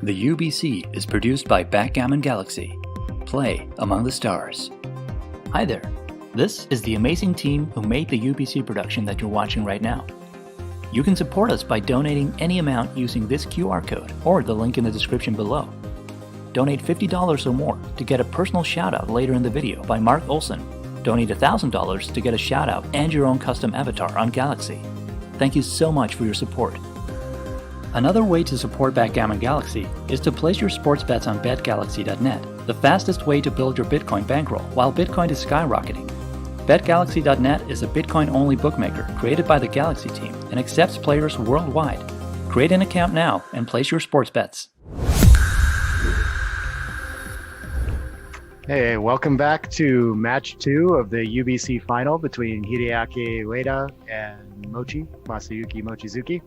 The UBC is produced by Backgammon Galaxy. Play among the stars. Hi there. This is the amazing team who made the UBC production that you're watching right now. You can support us by donating any amount using this QR code or the link in the description below. Donate $50 or more to get a personal shout-out later in the video by Marc Olsen. Donate $1,000 to get a shout-out and your own custom avatar on Galaxy. Thank you so much for your support. Another way to support Backgammon Galaxy is to place your sports bets on betgalaxy.net, the fastest way to build your Bitcoin bankroll while Bitcoin is skyrocketing. betgalaxy.net is a Bitcoin-only bookmaker created by the Galaxy team and accepts players worldwide. Create an account now and place your sports bets. Hey, welcome back to match 2 of the UBC final between Hideaki Ueda and Masayuki Mochizuki.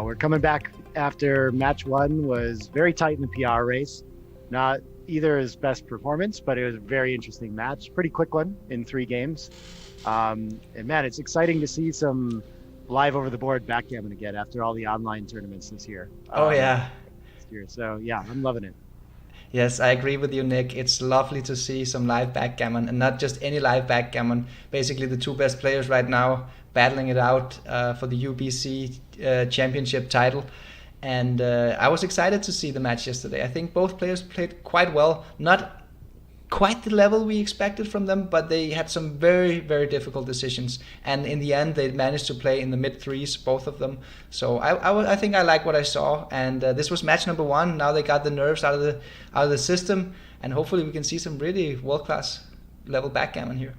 We're coming back after match 1 was very tight in the PR race. Not either his best performance, but it was a very interesting match. Pretty quick one in 3 games. And man, it's exciting to see some live over the board backgammon again after all the online tournaments this year. So yeah, I'm loving it. Yes, I agree with you, Nick. It's lovely to see some live backgammon, and not just any live backgammon. Basically, the 2 best players right now battling it out for the UBC championship title. And I was excited to see the match yesterday. I think both players played quite well. Not quite the level we expected from them, but they had some very, very difficult decisions. And in the end, they managed to play in the mid-threes, both of them. So I think I like what I saw. And this was match number 1. Now they got the nerves out of the system. And hopefully we can see some really world-class level backgammon here.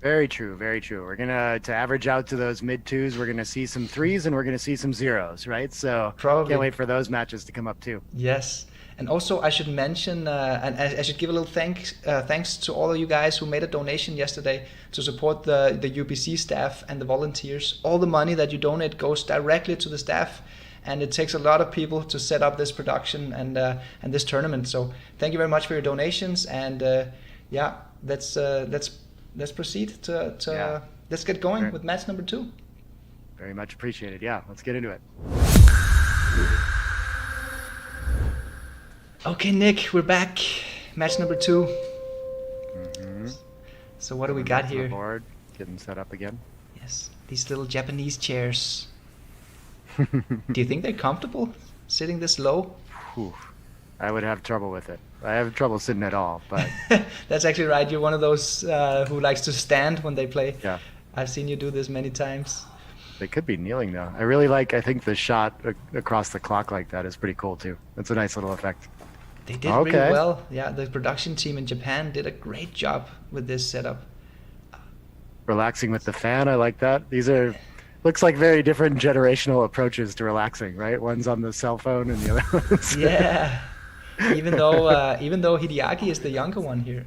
Very true, very true. We're gonna average out to those mid-2s. We're gonna see some 3s and we're gonna see some 0s, right? So probably can't wait for those matches to come up too. Yes. And also I should mention, and I should give a little thanks to all of you guys who made a donation yesterday to support the UBC staff and the volunteers. All the money that you donate goes directly to the staff, and it takes a lot of people to set up this production and this tournament. So thank you very much for your donations, and let's proceed to let's get going with match number 2. Very much appreciated. Yeah, let's get into it. Okay, Nick, we're back. Match number 2. Mm-hmm. So what do we got here? Board, getting set up again. Yes, these little Japanese chairs. Do you think they're comfortable sitting this low? Whew. I would have trouble with it. I have trouble sitting at all, but that's actually right. You're one of those who likes to stand when they play. Yeah, I've seen you do this many times. They could be kneeling though. I think the shot across the clock like that is pretty cool too. That's a nice little effect. They did really well. Yeah, the production team in Japan did a great job with this setup. Relaxing with the fan, I like that. These are looks like very different generational approaches to relaxing, right? One's on the cell phone and the other one's yeah. Even though Hideaki is the younger one here.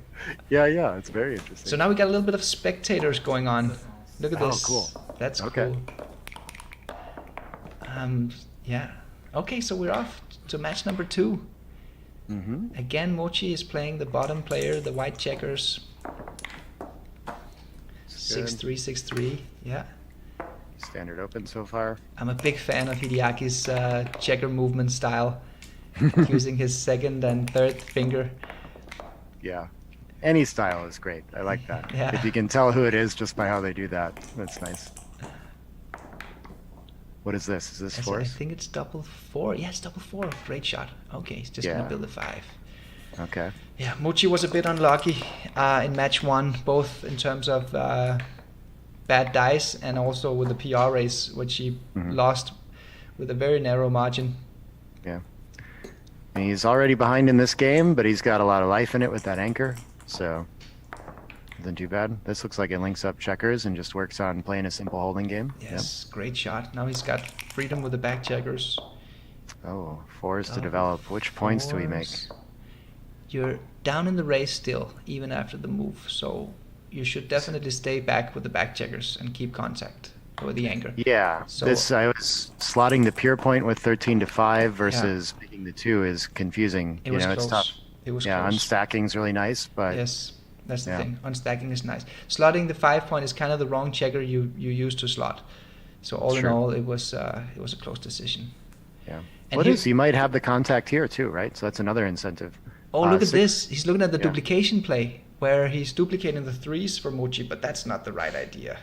Yeah, it's very interesting. So now we got a little bit of spectators going on. Look at this. Oh, cool. That's okay. Cool. Yeah. Okay, so we're off to match number 2. Mm-hmm. Again, Mochy is playing the bottom player, the white checkers. 6-3, 6-3. Yeah. Standard open so far. I'm a big fan of Hideaki's checker movement style, using his 2nd and 3rd finger. Yeah. Any style is great. I like that. Yeah. If you can tell who it is just by how they do that, that's nice. What is this? Is this force? I think it's double 4. Yeah, it's double 4. Great shot. Okay, he's just going to build a 5. Okay. Yeah, Mochy was a bit unlucky in match 1, both in terms of bad dice and also with the PR race, which he lost with a very narrow margin. Yeah. And he's already behind in this game, but he's got a lot of life in it with that anchor, so nothing too bad. This looks like it links up checkers and just works on playing a simple holding game. Yes, great shot. Now he's got freedom with the back checkers. Oh, 4s to develop. Which points do we make? You're down in the race still, even after the move, so you should definitely stay back with the back checkers and keep contact with the anchor. Yeah, so, I was slotting the pure point with 13 to 5 versus making the 2 is confusing. It was close. It's tough. It was close. Unstacking's really nice, but yes, that's the thing. Unstacking is nice. Slotting the 5 point is kind of the wrong checker you use to slot. So all in all, it was a close decision. Yeah. And What is? He might have the contact here too, right? So that's another incentive. Oh, look at this. He's looking at the duplication play, where he's duplicating the threes for Mochy, but that's not the right idea.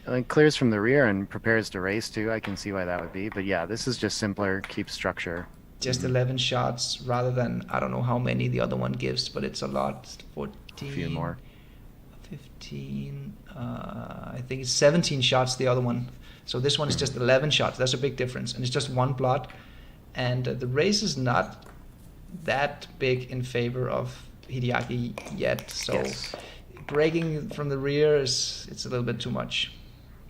It clears from the rear and prepares to race too. I can see why that would be. But yeah, this is just simpler, keep structure. Just 11 shots rather than, I don't know how many the other one gives, but it's a lot. 14. A few more. 15. I think it's 17 shots, the other one. So this one is just 11 shots. That's a big difference. And it's just one blot. And the race is not that big in favor of Hideaki yet. So breaking from the rear it's a little bit too much.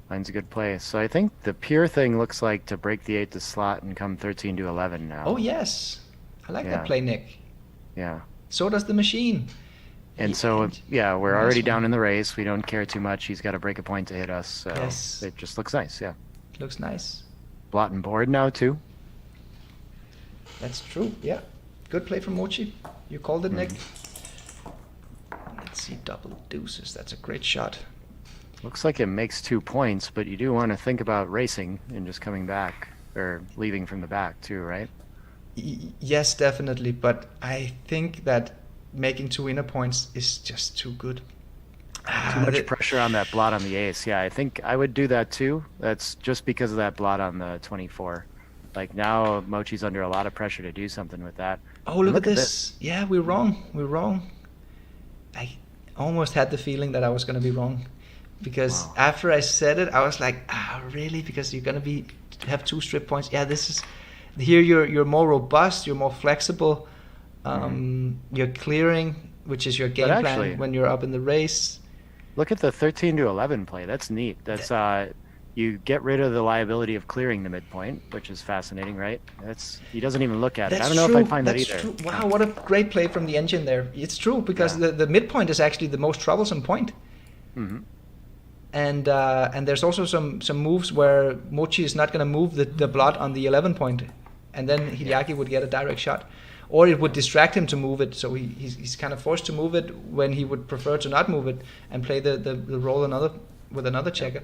Mine's a good play. So I think the pure thing looks like to break the 8 to slot and come 13 to 11 now. Oh, yes. I like that play, Nick. Yeah. So does the machine. And so, yeah, we're already down in the race. We don't care too much. He's got to break a point to hit us. So it just looks nice, yeah. Looks nice. Blot and board now, too. That's true, yeah. Good play from Mochy. You called it, Nick. Let's see, double deuces. That's a great shot. Looks like it makes 2 points, but you do want to think about racing and just coming back or leaving from the back too, right? Yes, definitely. But I think that making 2 winner points is just too good. Too much pressure on that blot on the ace. Yeah, I think I would do that too. That's just because of that blot on the 24. Like now Mochy's under a lot of pressure to do something with that. Oh, look at this. Yeah, we're wrong. We're wrong. I almost had the feeling that I was going to be wrong. Because after I said it, I was like, really? Because you're gonna have 2 strip points. Yeah, this is here. You're more robust. You're more flexible. You're clearing, which is your game plan when you're up in the race. Look at the 13 to 11 play. That's neat. That's you get rid of the liability of clearing the midpoint, which is fascinating, right? He doesn't even look at it. I don't know if I find that either. True. Wow, what a great play from the engine there. It's true because the midpoint is actually the most troublesome point. Mm-hmm. And there's also some moves where Mochy is not going to move the blot on the 11 point, and then Hideaki would get a direct shot, or it would distract him to move it. So he's kind of forced to move it when he would prefer to not move it and play the roll with another checker.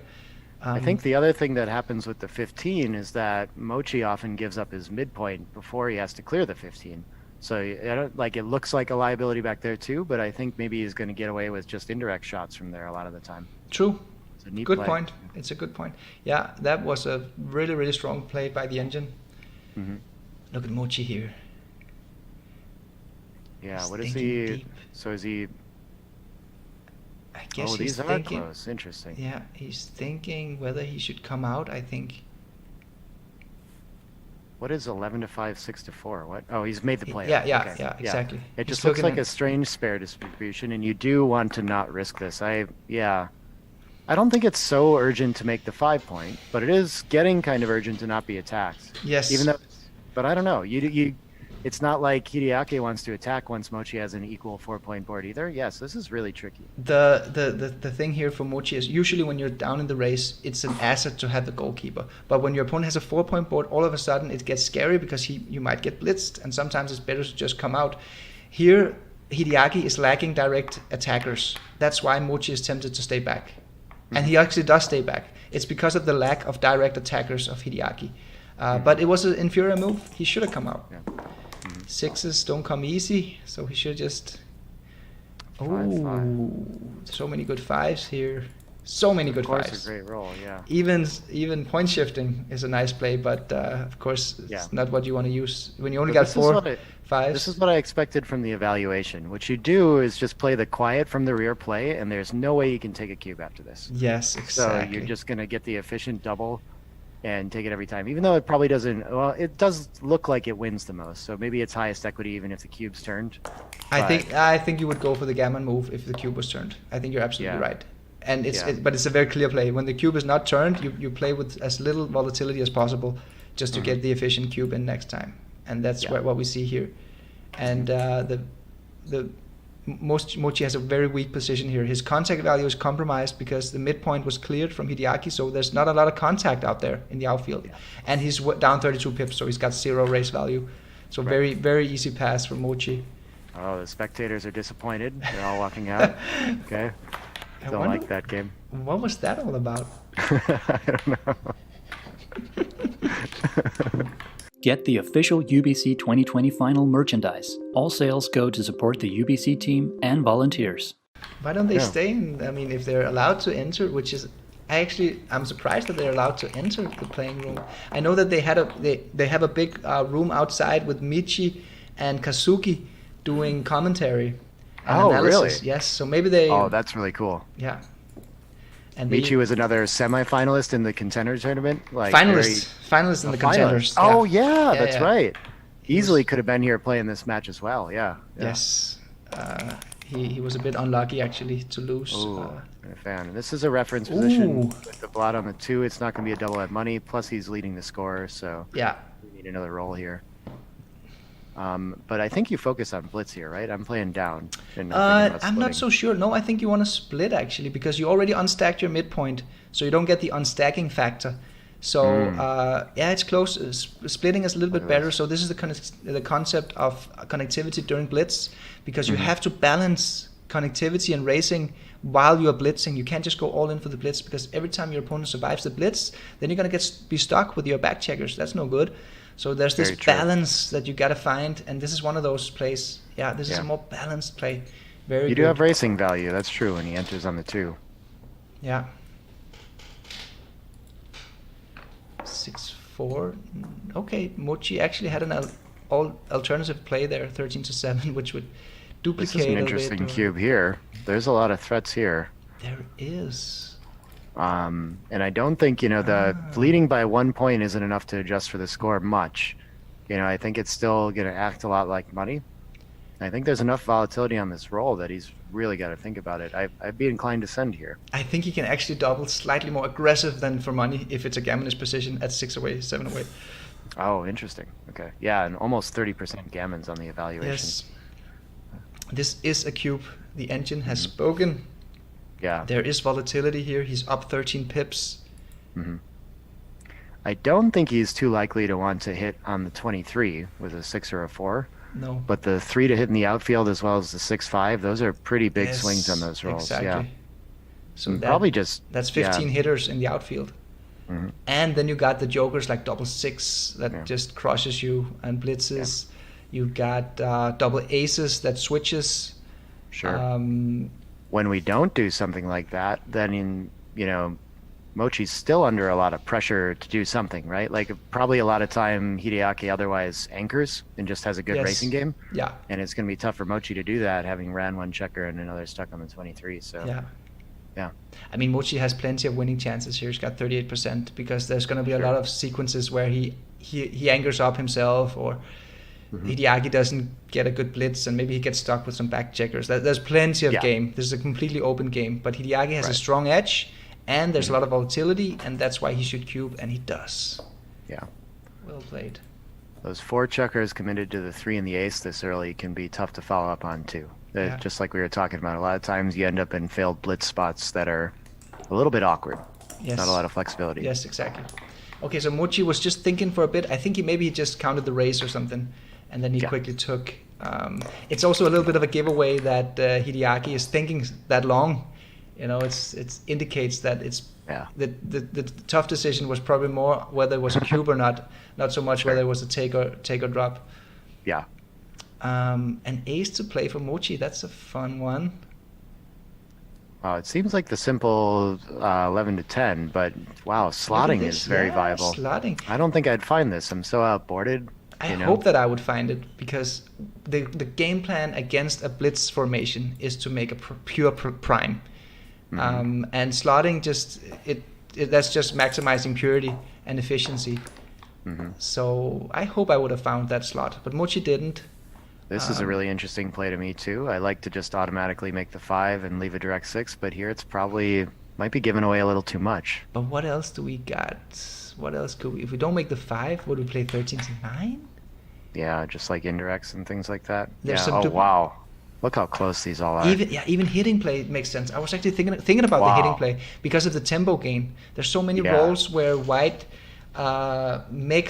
I think the other thing that happens with the 15 is that Mochy often gives up his midpoint before he has to clear the 15. So I don't like it looks like a liability back there too, but I think maybe he's going to get away with just indirect shots from there a lot of the time. True. Good point. It's a good point. Yeah, that was a really, really strong play by the engine. Mm-hmm. Look at Mochy here. Yeah, what is he? Deep. So is he? I guess these are close. Interesting. Yeah, he's thinking whether he should come out. I think. What is 11 to 5, 6 to 4? What? Oh, he's made the play. Yeah, exactly. It just looks like a strange spare distribution, and you do want to not risk this. I don't think it's so urgent to make the 5 point, but it is getting kind of urgent to not be attacked. Yes. Even though, but I don't know. It's not like Hideaki wants to attack once Mochy has an equal 4-point board either. Yes, this is really tricky. The thing here for Mochy is usually when you're down in the race, it's an asset to have the goalkeeper. But when your opponent has a 4-point board, all of a sudden it gets scary because you might get blitzed, and sometimes it's better to just come out. Here, Hideaki is lacking direct attackers. That's why Mochy is tempted to stay back. And he actually does stay back. It's because of the lack of direct attackers of Hideaki. But it was an inferior move. He should have come out. Yeah. Mm-hmm. 6s don't come easy, so he should just... So many good 5s here. So many good 5s. Of course, a great roll, yeah. Even point shifting is a nice play, but of course it's not what you want to use. When you only got 4 5s. This is what I expected from the evaluation. What you do is just play the quiet from the rear play, and there's no way you can take a cube after this. Yes, exactly. So you're just going to get the efficient double and take it every time, even though it probably doesn't. Well, it does look like it wins the most, so maybe it's highest equity even if the cube's turned. I think you would go for the gammon move if the cube was turned. I think you're absolutely right. And but it's a very clear play. When the cube is not turned, you play with as little volatility as possible, just to get the efficient cube in next time, and that's what we see here. And Mochy has a very weak position here. His contact value is compromised because the midpoint was cleared from Hideaki, so there's not a lot of contact out there in the outfield. And he's down 32 pips, so he's got 0 race value. So very, very easy pass for Mochy. Oh, the spectators are disappointed. They're all walking out. Okay. Don't like that game. What was that all about? I don't know. Get the official UBC 2020 final merchandise. All sales go to support the UBC team and volunteers. Why don't they stay in? I mean, if they're allowed to enter, which is, I'm surprised that they're allowed to enter the playing room. I know that they have a big room outside with Michi and Kazuki doing commentary and analysis. Really? Yes, so maybe they. Oh, that's really cool. Yeah. And Michi was another semi-finalist in the contender tournament. Like finalist in the contenders. Oh yeah, that's right. Easily could have been here playing this match as well. Yeah. Yes. He was a bit unlucky actually to lose. I'm a fan. This is a reference position with the blot on the 2. It's not going to be a double at money. Plus he's leading the score, so we need another roll here. But I think you focus on blitz here, right? I'm playing down. I'm not so sure. No, I think you want to split actually because you already unstacked your midpoint, so you don't get the unstacking factor. So it's close. Splitting is a little bit better. So this is the concept of connectivity during blitz, because you have to balance connectivity and racing while you are blitzing. You can't just go all in for the blitz, because every time your opponent survives the blitz, then you're gonna be stuck with your back checkers. That's no good. So there's this balance that you gotta find, and this is one of those plays. Yeah, this is a more balanced play. Very good. You do have racing value. That's true when he enters on the 2. Yeah. 6-4. Okay, Mochi actually had an alternative play there, 13-7, which would duplicate. This is an interesting cube here. There's a lot of threats here. There is. And I don't think, the leading by 1 point isn't enough to adjust for the score much. I think it's still going to act a lot like money. I think there's enough volatility on this roll that he's really got to think about it. I'd be inclined to send here. I think he can actually double slightly more aggressive than for money if it's a gammonist position at 6 away, 7 away. Oh, interesting. Okay. Yeah, and almost 30% gammons on the evaluation. Yes. This is a cube. The engine has spoken. Yeah. There is volatility here. He's up 13 pips. I don't think he's too likely to want to hit on the 23 with a 6 or a 4. No. But the 3 to hit in the outfield as well as the 6-5, those are pretty big swings on those rolls. Exactly. Yeah. So that's 15 hitters in the outfield. And then you got the jokers like double 6 that just crushes you and blitzes. You got double aces that switches. Sure. When we don't do something like that, then Mochi's still under a lot of pressure to do something, right? Like probably a lot of time Hideaki otherwise anchors and just has a good racing game. Yeah. And it's going to be tough for Mochi to do that, having ran one checker and another stuck on the 23. So yeah. I mean, Mochi has plenty of winning chances here. He's got 38% because there's going to be a lot of sequences where he anchors up himself, or Hideaki doesn't get a good blitz and maybe he gets stuck with some back checkers. There's plenty of game. This is a completely open game, but Hideaki has a strong edge. And there's a lot of volatility, and that's why he should cube, and he does. Yeah. Well played. Those 4 checkers committed to the 3 and the ace this early can be tough to follow up on too. Just like we were talking about, a lot of times you end up in failed blitz spots that are a little bit awkward. Yes. Not a lot of flexibility. Yes, exactly. Okay, so Mochi was just thinking for a bit. I think maybe he just counted the raise or something, and then he quickly took. It's also a little bit of a giveaway that Hideaki is thinking that long. It indicates that it's the tough decision was probably more whether it was a cube or not so much whether it was a take or drop. Yeah. An ace to play for Mochi, that's a fun one. It seems like the simple 11 to 10, but wow, slotting is very viable. Slotting. I don't think I'd find this. I'm so outboarded. I hope that I would find it, because the game plan against a blitz formation is to make a pure prime. And slotting that's just maximizing purity and efficiency. So I hope I would have found that slot, but Mochi didn't. This is a really interesting play to me too. I like to just automatically make the 5 and leave a direct 6, but here it's might be giving away a little too much. But what else do we got? What else could we? If we don't make the 5, would we play 13 to 9? Yeah, just like indirects and things like that. There's wow. Look how close these all are. Even hitting play makes sense. I was actually thinking about the hitting play because of the tempo gain. There's so many rolls where white develops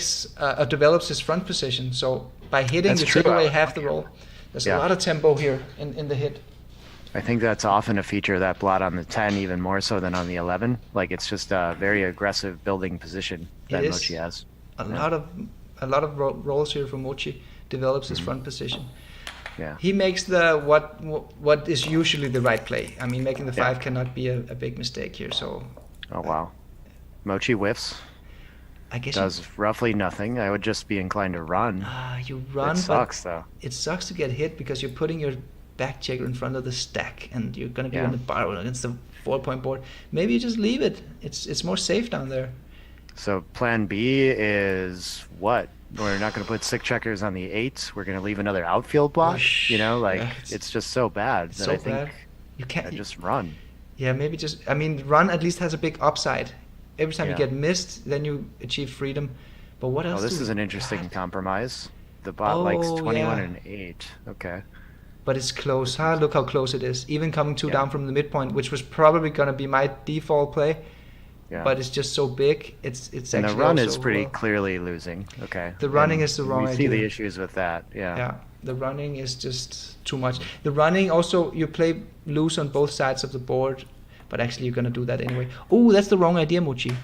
his front position. So by hitting, you take away half the roll. There's a lot of tempo here in the hit. I think that's often a feature of that blot on the 10, even more so than on the 11. Like it's just a very aggressive building position that Mochi has. A lot of a lot of rolls here from Mochy, develops his front position. Yeah. He makes the what is usually the right play. I mean, making the 5 cannot be a big mistake here. So. Oh wow. Mochy whiffs. I guess does roughly nothing. I would just be inclined to run. You run. It sucks though. It sucks to get hit because you're putting your back checker in front of the stack, and you're gonna be on the bar against the 4-point board. Maybe you just leave it. It's more safe down there. So plan B is what? We're not going to put 6 checkers on the 8. We're going to leave another outfield block. You know, like it's just so bad that I think you can't just run. Yeah, maybe just. I mean, run at least has a big upside. Every time you get missed, then you achieve freedom. But what else? Oh, this is an interesting compromise. The bot likes 21 and 8. Okay. But it's close. Look how close it is. Even coming 2 down from the midpoint, which was probably going to be my default play. Yeah. But it's just so big. It's and actually the run is pretty clearly losing. Okay. The running is the wrong idea. We see the issues with that. Yeah. Yeah. The running is just too much. The running also, you play loose on both sides of the board, but actually you're gonna do that anyway. Oh, that's the wrong idea, Mochy.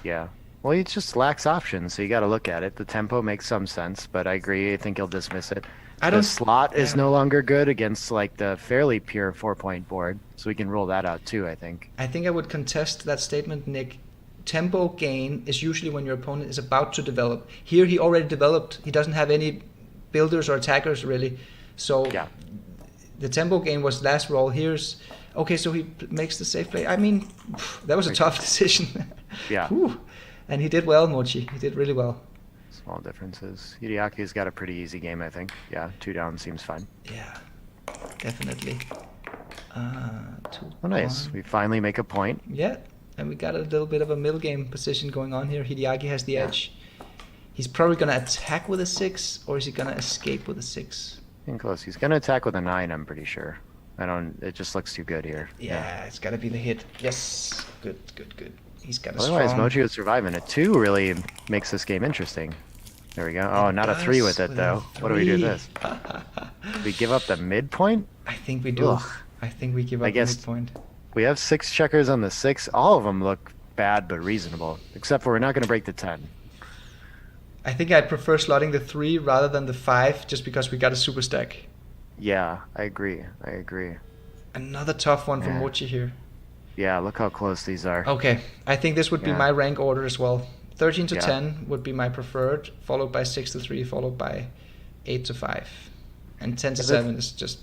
Yeah. Well, he just lacks options, so you got to look at it. The tempo makes some sense, but I agree. I think he'll dismiss it. The slot is no longer good against like the fairly pure 4-point board, so we can rule that out too, I think. I think I would contest that statement, Nick. Tempo gain is usually when your opponent is about to develop. Here he already developed. He doesn't have any builders or attackers really. So the tempo gain was last roll. Here's okay, so he makes the safe play. I mean, that was a tough decision. Yeah. And he did well, Mochy. He did really well. Small differences. Hideaki's got a pretty easy game, I think. Yeah, 2 down seems fine. Yeah, definitely. 2 nice. We finally make a point. Yeah, and we got a little bit of a middle game position going on here. Hideaki has the edge. He's probably going to attack with a 6, or is he going to escape with a 6? Getting close. He's going to attack with a 9, I'm pretty sure. It just looks too good here. Yeah. It's got to be the hit. Yes. Good. He's got a Otherwise, strong... Mochy would survive, and a 2 really makes this game interesting. There we go. Oh, not a 3 with it, though. What do we do with this? We give up the midpoint? I think we do. Ugh. I think we give up the midpoint. We have 6 checkers on the 6. All of them look bad but reasonable, except for we're not going to break the 10. I think I prefer slotting the 3 rather than the 5, just because we got a super stack. Yeah, I agree. Another tough one from Mochy here. Yeah, look how close these are. Okay, I think this would be my rank order as well. 13 to 10 would be my preferred, followed by 6 to 3, followed by 8 to 5. And 10 to 7 is just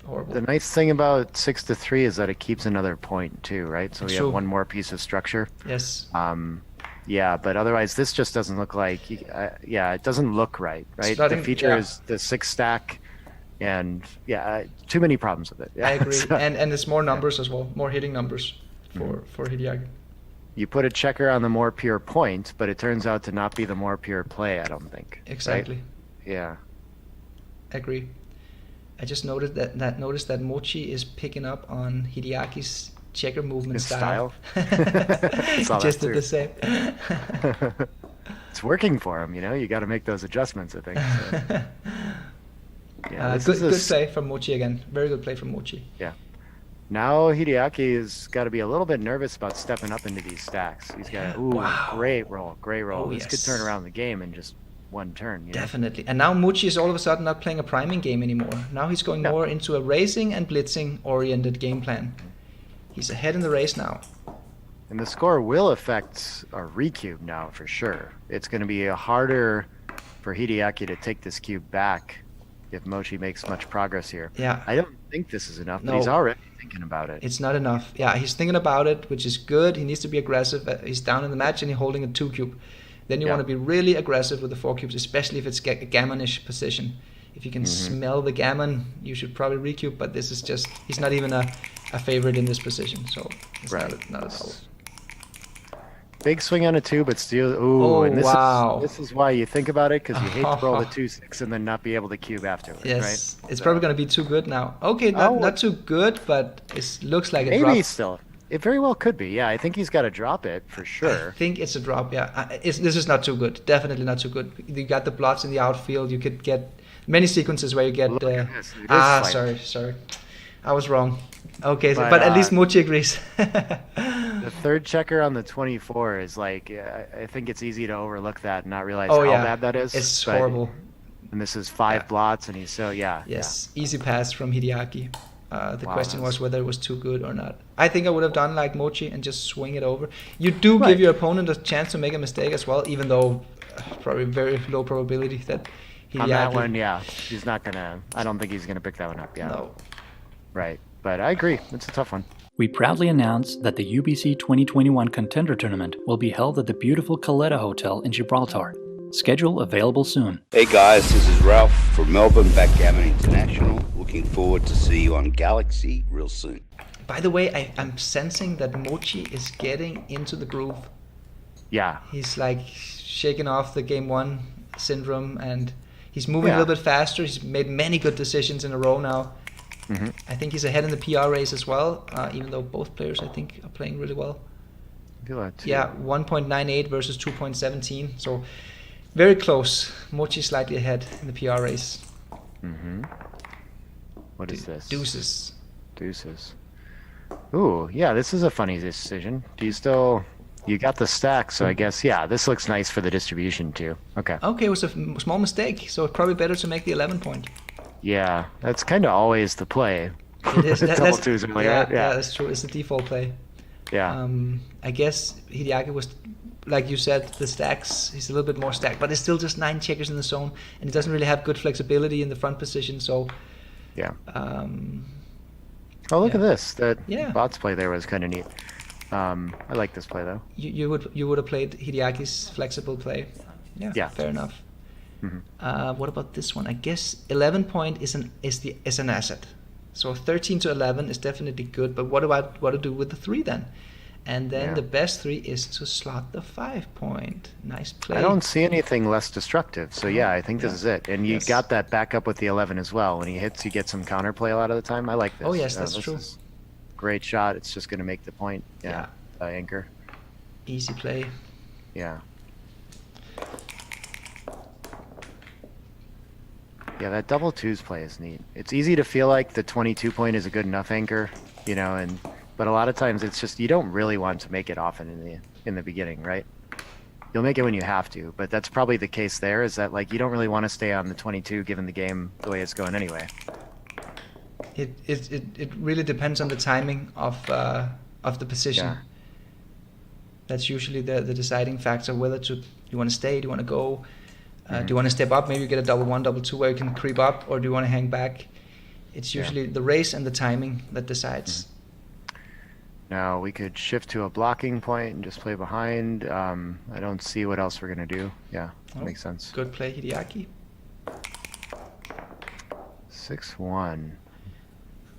horrible. The nice thing about 6 to 3 is that it keeps another point too, right? So we have one more piece of structure. Yes. Yeah, but otherwise this just doesn't look like, it doesn't look right? The feature is the 6 stack, and too many problems with it. Yeah. I agree, and it's more numbers as well, more hitting numbers for Hideaki. You put a checker on the more pure point, but it turns out to not be the more pure play, I don't think. Exactly. Right? Yeah. I agree. I just noticed that Mochy is picking up on Hideaki's checker movement style. Just did the same. It's working for him, you got to make those adjustments, I think. So. Yeah, good play from Mochy again. Very good play from Mochy. Yeah. Now Hideaki has got to be a little bit nervous about stepping up into these stacks. He's got great roll. This could turn around the game in just one turn. Definitely. And now Mochy is all of a sudden not playing a priming game anymore. Now he's going more into a racing and blitzing oriented game plan. He's ahead in the race now. And the score will affect our recube now for sure. It's going to be harder for Hideaki to take this cube back if Mochy makes much progress here. Yeah. I don't think this is enough, but he's already thinking about it. It's not enough. Yeah, he's thinking about it, which is good. He needs to be aggressive. He's down in the match and he's holding a 2 cube. Then you want to be really aggressive with the 4 cubes, especially if it's a gammonish position. If you can smell the gammon, you should probably recube, but this is just, he's not even a favorite in this position, so it's not a trouble. Big swing on a 2, but still, this is why you think about it, because you hate to roll the 2-6 and then not be able to cube afterwards, yes, right? It's probably going to be too good now. Okay, not too good, but it looks like a drop. Maybe still. It very well could be, yeah. I think he's got to drop it, for sure. I think it's a drop, yeah. This is not too good. Definitely not too good. You got the blots in the outfield. You could get many sequences where you get... sorry. I was wrong. Okay, but at least Mochy agrees. The third checker on the 24 is like, I think it's easy to overlook that and not realize Oh, how yeah. bad that is. It's but- horrible. And this is 5 blots, and he's so, Yes, easy pass from Hideaki. The Wow, question that's- was whether it was too good or not. I think I would have done like Mochy and just swing it over. You do Right. give your opponent a chance to make a mistake as well, even though probably very low probability that Hideaki... On that one, he's not gonna. I don't think he's gonna pick that one up. Yeah. No. Right, but I agree. It's a tough one. We proudly announce that the UBC 2021 Contender Tournament will be held at the beautiful Caleta Hotel in Gibraltar. Schedule available soon. Hey guys, this is Ralph from Melbourne Backgammon International. Looking forward to see you on Galaxy real soon. By the way, I'm sensing that Mochy is getting into the groove. Yeah. He's like shaking off the game 1 syndrome, and he's moving a Yeah. little bit faster. He's made many good decisions in a row now. I think he's ahead in the PR race as well, even though both players, I think, are playing really well. I feel that too. Yeah, 1.98 versus 2.17, so very close. Mochy slightly ahead in the PR race. What is this? Deuces. Deuces. Ooh, yeah, this is a funny decision. Do you still... You got the stack, so I guess, this looks nice for the distribution too. Okay. Okay, it was a small mistake, so it's probably better to make the 11 point. Yeah, that's kind of always the play. It is. Double twos early, yeah, right? yeah, that's true. It's the default play. Yeah. I guess Hideaki was, like you said, the stacks, he's a little bit more stacked, but it's still just 9 checkers in the zone, and he doesn't really have good flexibility in the front position, so... Yeah. Um, Oh, look at this. That Yeah. bots play there was kind of neat. I like this play though. you would have played Hideaki's flexible play. Yeah. Fair enough. What about this one? I guess 11 point is an asset. So 13 to 11 is definitely good. But what to do with the 3 then? And then the best 3 is to slot the 5 point. Nice play. I don't see anything less destructive. So yeah, I think this is it. And you got that back up with the 11 as well. When he hits, you get some counterplay a lot of the time. I like this. Oh yes, that's this true. is great shot. It's just going to make the point. Yeah. Anchor. Easy play. Yeah. Yeah, that double twos play is neat. It's easy to feel like the 22 point is a good enough anchor, but a lot of times it's just you don't really want to make it often in the beginning, right? You'll make it when you have to, but that's probably the case there. Is that like you don't really want to stay on the 22 given the game the way it's going anyway. It really depends on the timing of the position. Yeah. That's usually the deciding factor, whether you want to stay, do you want to go, do you want to step up, maybe you get a double 1, double 2 where you can creep up, or do you want to hang back? It's usually the race and the timing that decides. Now we could shift to a blocking point and just play behind. I don't see what else we're going to do. Yeah, that makes sense. Good play, Hideaki. 6-1.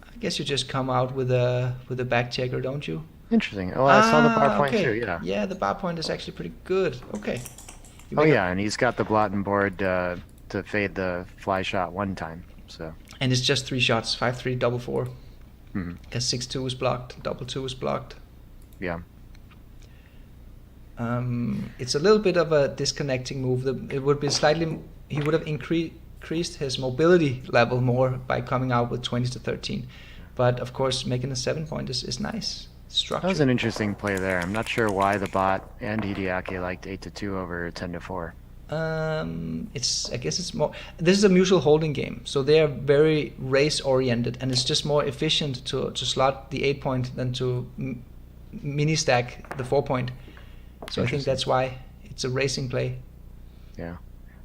I guess you just come out with a back checker, don't you? Interesting. Oh, I saw the bar point too, yeah. Yeah, the bar point is actually pretty good. Okay. Oh yeah, and he's got the blotting board to fade the fly shot one time. So. And it's just 3 shots, 5-3, double 4. Because 6-2 is blocked, double 2 is blocked. Yeah. It's a little bit of a disconnecting move. It would be slightly. He would have increased his mobility level more by coming out with 20 to 13. But of course, making a 7 point is nice. Structure. That was an interesting play there. I'm not sure why the bot and Hideaki liked 8-2 over 10-4. I guess it's more. This is a mutual holding game, so they are very race oriented, and it's just more efficient to slot the 8 point than to mini stack the 4 point. So I think that's why it's a racing play. Yeah.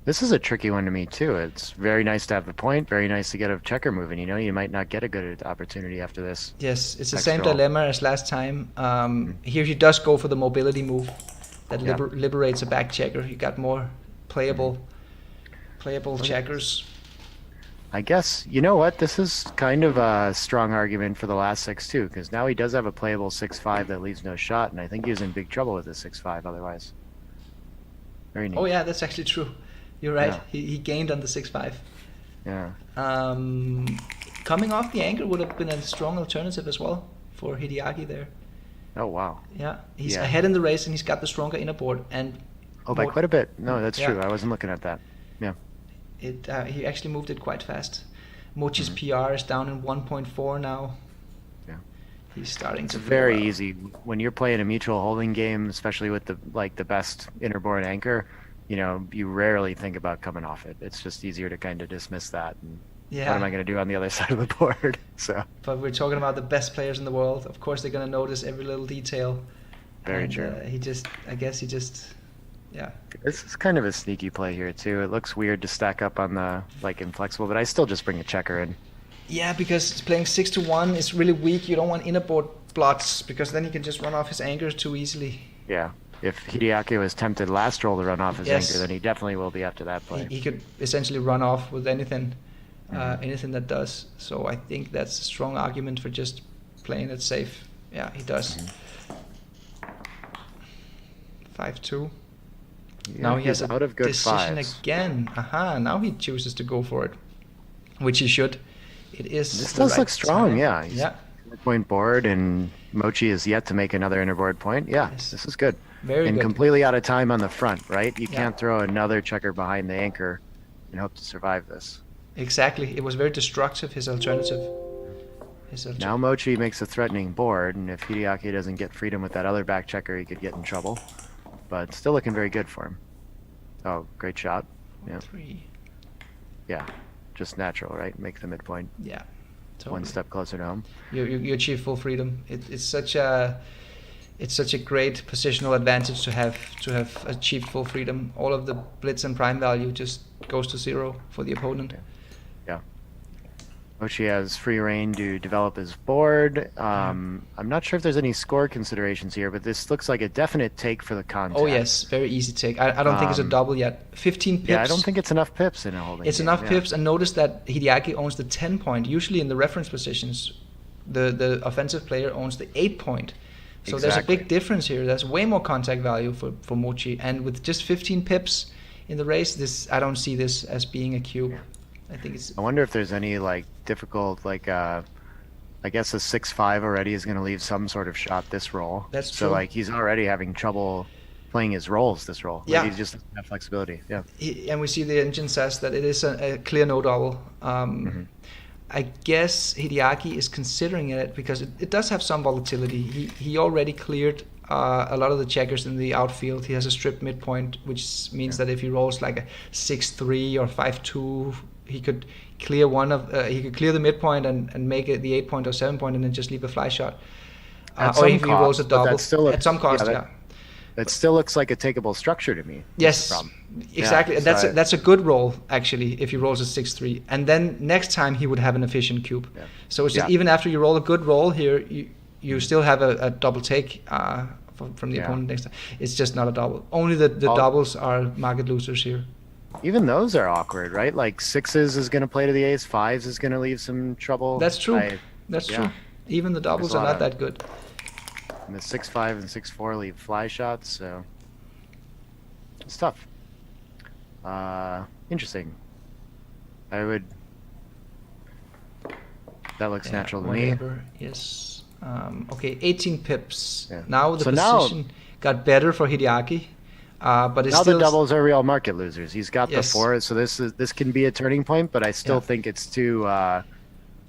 This is a tricky one to me too. It's very nice to have the point, very nice to get a checker moving. You might not get a good opportunity after this. Yes, it's the Extra same roll. dilemma as last time. Here he does go for the mobility move that liberates a back checker. You got more playable checkers. I guess, you know what, this is kind of a strong argument for the last 6-2, because now he does have a playable 6-5 that leaves no shot, and I think he was in big trouble with the 6-5 otherwise. Very neat. Oh yeah, that's actually true. You're right. Yeah. He gained on the 6-5. Yeah. Coming off the anchor would have been a strong alternative as well for Hideaki there. Oh, wow. Yeah, he's ahead in the race and he's got the stronger inner board. And Oh, by quite a bit. No, that's Yeah. true. I wasn't looking at that. Yeah. he actually moved it quite fast. Mochy's PR is down in 1.4 now. Yeah. He's starting It's to do very well. easy when you're playing a mutual holding game, especially with the best innerboard anchor. You rarely think about coming off it. It's just easier to kind of dismiss that. And what am I Yeah, going to do on the other side of the board? So but we're talking about the best players in the world. Of course, they're gonna notice every little detail. very And true. I guess he just, yeah. This is kind of a sneaky play here too. It looks weird to stack up on the inflexible, but I still just bring a checker in. Yeah, because playing 6-1 is really weak. You don't want innerboard blots because then he can just run off his anchors too easily. Yeah. If Hideaki was tempted last roll to run off his Yes. anchor, then he definitely will be after that play. He could essentially run off with anything, anything that does. So I think that's a strong argument for just playing it safe. Yeah, he does. 5-2. Yeah, Now he has he's a out of good decision fives. again. Aha, now he chooses to go for it, which he should. It is. This the does right look strong, time. yeah. He's Yeah, point board, and Mochy is yet to make another innerboard point. Yeah, Yes. this is good. very And good. completely out of time on the front, right? You Yeah. can't throw another checker behind the anchor and hope to survive this. Exactly. It was very destructive, his alternative. Now Mochy makes a threatening board, and if Hideaki doesn't get freedom with that other back checker, he could get in trouble. But still looking very good for him. Oh, great shot. Yeah. 3. Yeah, just natural, right? Make the midpoint Yeah. one step closer to home. You achieve full freedom. It's such a great positional advantage to have achieved full freedom. All of the blitz and prime value just goes to 0 for the opponent. Yeah. Mochy has free reign to develop his board. I'm not sure if there's any score considerations here, but this looks like a definite take for the contact. Oh yes, very easy take. I don't think it's a double yet. 15 pips. Yeah, I don't think it's enough pips in a holding It's game, enough yeah. pips, and notice that Hideaki owns the 10 point. Usually in the reference positions, the offensive player owns the 8 point. So there's a Exactly. big difference here. There's way more contact value for Mochy, and with just 15 pips in the race, I don't see this as being a cube. I think it's I wonder if there's any difficult I guess a 6-5 already is going to leave some sort of shot this roll. That's so true. he's already having trouble playing his rolls this roll. Yeah. He just doesn't have flexibility. Yeah. and we see the engine says that it is a clear no double. I guess Hideaki is considering it because it does have some volatility. He already cleared a lot of the checkers in the outfield. He has a stripped midpoint, which means that if he rolls like a 6-3 or 5-2, he could clear he could clear the midpoint and make it the 8 point or 7 point and then just leave a fly shot. At Or some if he rolls a cost, but double that still looks- at some cost, yeah, yeah. that- That still looks like a takeable structure to me. That's Yes, the problem. exactly. Yeah, And that's so that's a good roll actually. If he rolls a 6-3, and then next time he would have an efficient cube. Yeah. So it's just Yeah. even after you roll a good roll here, you still have a double take from the Yeah. opponent next time. It's just not a double. Only the doubles are market losers here. Even those are awkward, right? Like 6s is going to play to the ace, 5s is going to leave some trouble. That's true. Yeah. True. Even the doubles a are lot not of- that good. And the 6-5 and 6-4 leave fly shots, so it's tough. Interesting. That looks natural to me. Whatever. Yes. Okay, 18 pips. Yeah. Now the So now- position got better for Hideaki, but it's Now still the doubles are real market losers. He's got Yes. the 4, so this can be a turning point, but I still Yeah. think it's too.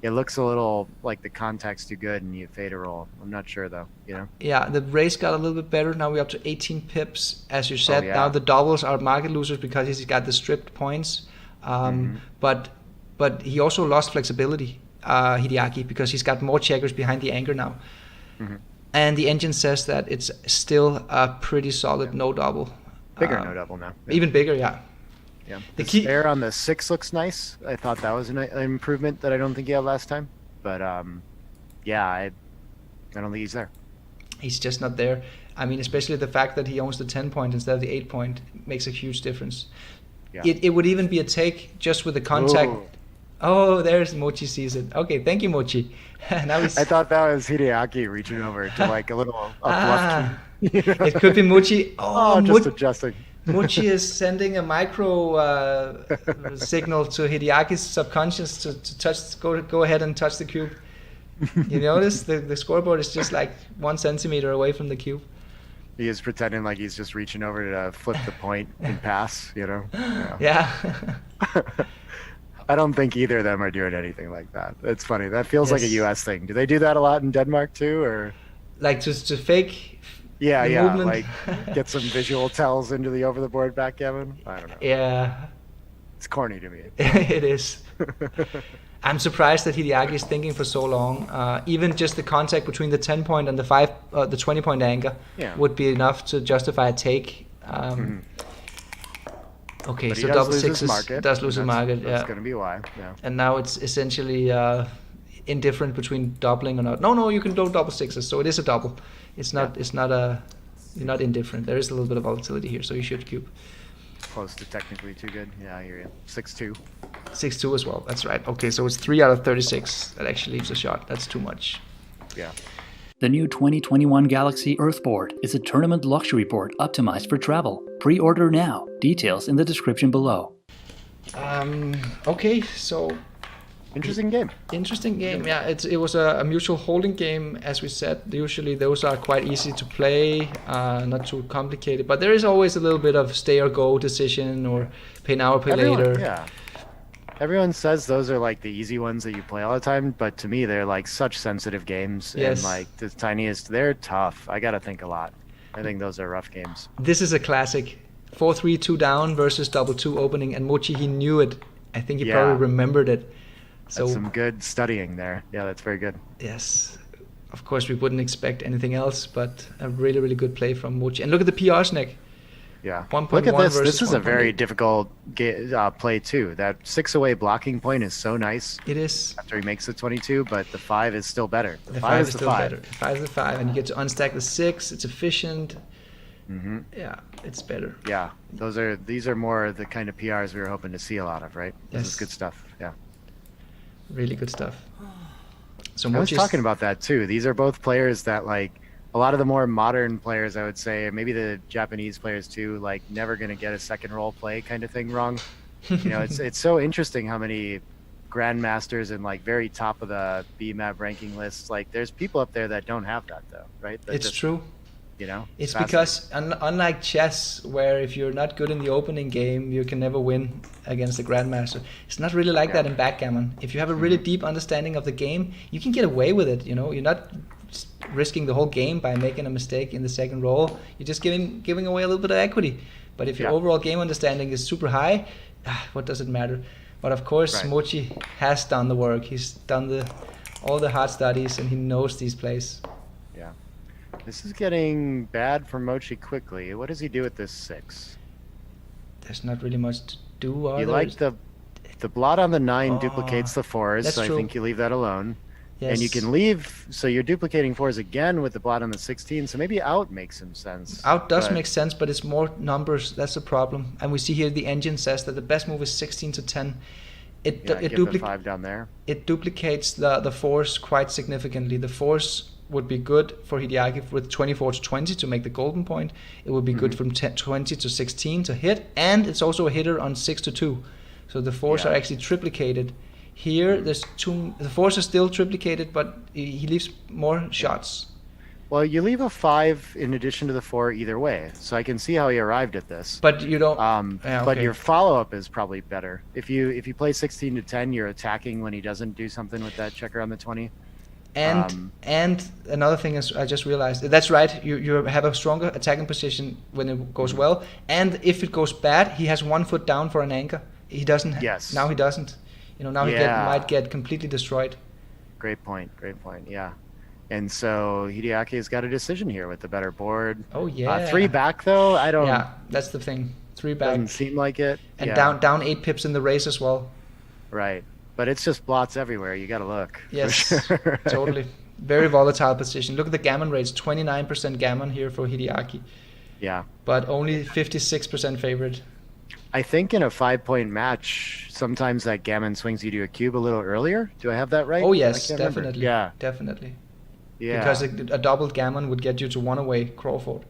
It looks a little like the contact's too good, and you fade a roll. I'm not sure though. Yeah, the race got a little bit better. Now we're up to 18 pips, as you said. yeah. Now the doubles are market losers because he's got the stripped points. But he also lost flexibility, Hideaki, because he's got more checkers behind the anchor now. And the engine says that it's still a pretty solid no double. Bigger no double now. Yeah. Even bigger, yeah. Yeah. The The key- spare on the 6 looks nice. I thought that was an improvement that I don't think he had last time. But yeah, I don't think he's there. He's just not there. I mean, especially the fact that he owns the 10 point instead of the 8 point makes a huge difference. Yeah. It would even be a take just with the contact. Ooh. Oh, there's Mochi sees it. Okay, thank you, Mochi. Now he's. I thought that was Hideaki reaching over to like a little up Ah, left. it could be Mochi. Oh, just adjusting. Mochi is sending a micro signal to Hideaki's subconscious to touch. Go ahead and touch the cube. You notice the scoreboard is just like 1 centimeter away from the cube. He is pretending like he's just reaching over to flip the point and pass, Yeah. Yeah. I don't think either of them are doing anything like that. It's funny. That feels like a Yes. U.S. thing. Do they do that a lot in Denmark too, or? Like to fake Yeah, the yeah, movement. like get some visual tells into the over-the-board backgammon. I don't know. Yeah, It's corny to me. it is. I'm surprised that Hideaki is thinking for so long. Even just the contact between the 10-point and the 20-point anchor Yeah. would be enough to justify a take. Okay, But he so does double lose his sixes market. does lose his market. That's Yeah, going to be why. Yeah. and now it's essentially indifferent between doubling or not. No, you can do double sixes, so it is a double. It's not. Yeah. It's not a. You're not indifferent. There is a little bit of volatility here, so you should cube. Close to technically too good. Yeah, I hear you. 6-2. 6-2 as well. That's right. Okay, so it's 3 out of 36 that actually leaves a shot. That's too much. Yeah. The new 2021 Galaxy Earthboard is a tournament luxury board optimized for travel. Pre-order now. Details in the description below. Okay, so Interesting game. interesting game. Yeah, it was a mutual holding game, as we said. Usually those are quite easy to play, not too complicated. But there is always a little bit of stay or go decision, or pay now or pay later. Yeah. Everyone says those are like the easy ones that you play all the time, but to me they're like such sensitive games. Yes. And like the tiniest, they're tough. I gotta think a lot. I think those are rough games. This is a classic. 4-3, 2 down versus double 2 opening, and Mochy, he knew it. I think he Yeah. probably remembered it. So That's some good studying there. Yeah, that's very good. yes, of course we wouldn't expect anything else, but a really, really good play from Mochy. And look at the PRs, Nick. Yeah. 1.1 Look at this. versus This is a very 1.8. difficult play too. That 6 away blocking point is so nice It is. after he makes the 22, but the 5 is still better. The 5 is still better. 5 is the 5, and you get to unstack the 6. It's efficient. Mm-hmm. Yeah, it's better. Yeah, these are more the kind of PRs we were hoping to see a lot of, right? This Yes. is good stuff. Yeah. Really good stuff. So I was Mochy's- talking about that too. These are both players that like a lot of the more modern players, I would say, maybe the Japanese players too, like never going to get a second role play kind of thing wrong. You know, it's so interesting how many grandmasters and like very top of the BMAP ranking lists. Like there's people up there that don't have that though, right? That It's just, true. You know, It's fascinating. because unlike chess, where if you're not good in the opening game, you can never win against the grandmaster. It's not really like that in backgammon. If you have a really deep understanding of the game, you can get away with it. You know, you're not risking the whole game by making a mistake in the second roll. You're just giving away a little bit of equity. But if your Yeah. overall game understanding is super high, what does it matter? But of course, Right. Mochy has done the work. He's done all the hard studies, and he knows these plays. Yeah. This is getting bad for Mochi quickly. What does he do with this 6? There's not really much to do. You like the blot on the 9 Oh, duplicates the 4s, that's so true. I think you leave that alone. Yes. And you can leave, so you're duplicating 4s again with the blot on the 16, so maybe out makes some sense. Out does but- make sense, but it's more numbers. That's the problem. And we see here the engine says that the best move is 16 to 10. It Yeah, it, give the 5 down there. it duplicates the force quite significantly. The force would be good for Hideaki with 24 to 20 to make the golden point. It would be good from 20 to 16 to hit, and it's also a hitter on 6 to 2. So the force Yeah. are actually triplicated. Here, there's two. The force is still triplicated, but he leaves more shots. Well, you leave a 5 in addition to the 4 either way, so I can see how he arrived at this. But you don't. But okay. your follow-up is probably better. If you play 16 to 10, you're attacking when he doesn't do something with that checker on the 20. And another thing is, I just realized that's right. You have a stronger attacking position when it goes well, and if it goes bad, he has 1 foot down for an anchor. He doesn't. Yes. Now he doesn't. You know, now he Yeah. might get completely destroyed. Great point. Yeah. And so Hideaki's got a decision here with the better board. Oh yeah. 3 back though, I don't. Yeah, that's the thing. 3 back Doesn't seem like it. and Yeah, down 8 pips in the race as well. Right. But it's just blots everywhere. You got to look. for Yes, sure. totally. Very volatile position. Look at the gammon rates. 29% gammon here for Hideaki, Yeah. but only 56% favorite. I think in a 5-point match, sometimes that gammon swings you to a cube a little earlier. Do I have that right? Oh I yes, can't remember. definitely. Yeah. Definitely. Yeah. Because a doubled gammon would get you to 1 away Crawford.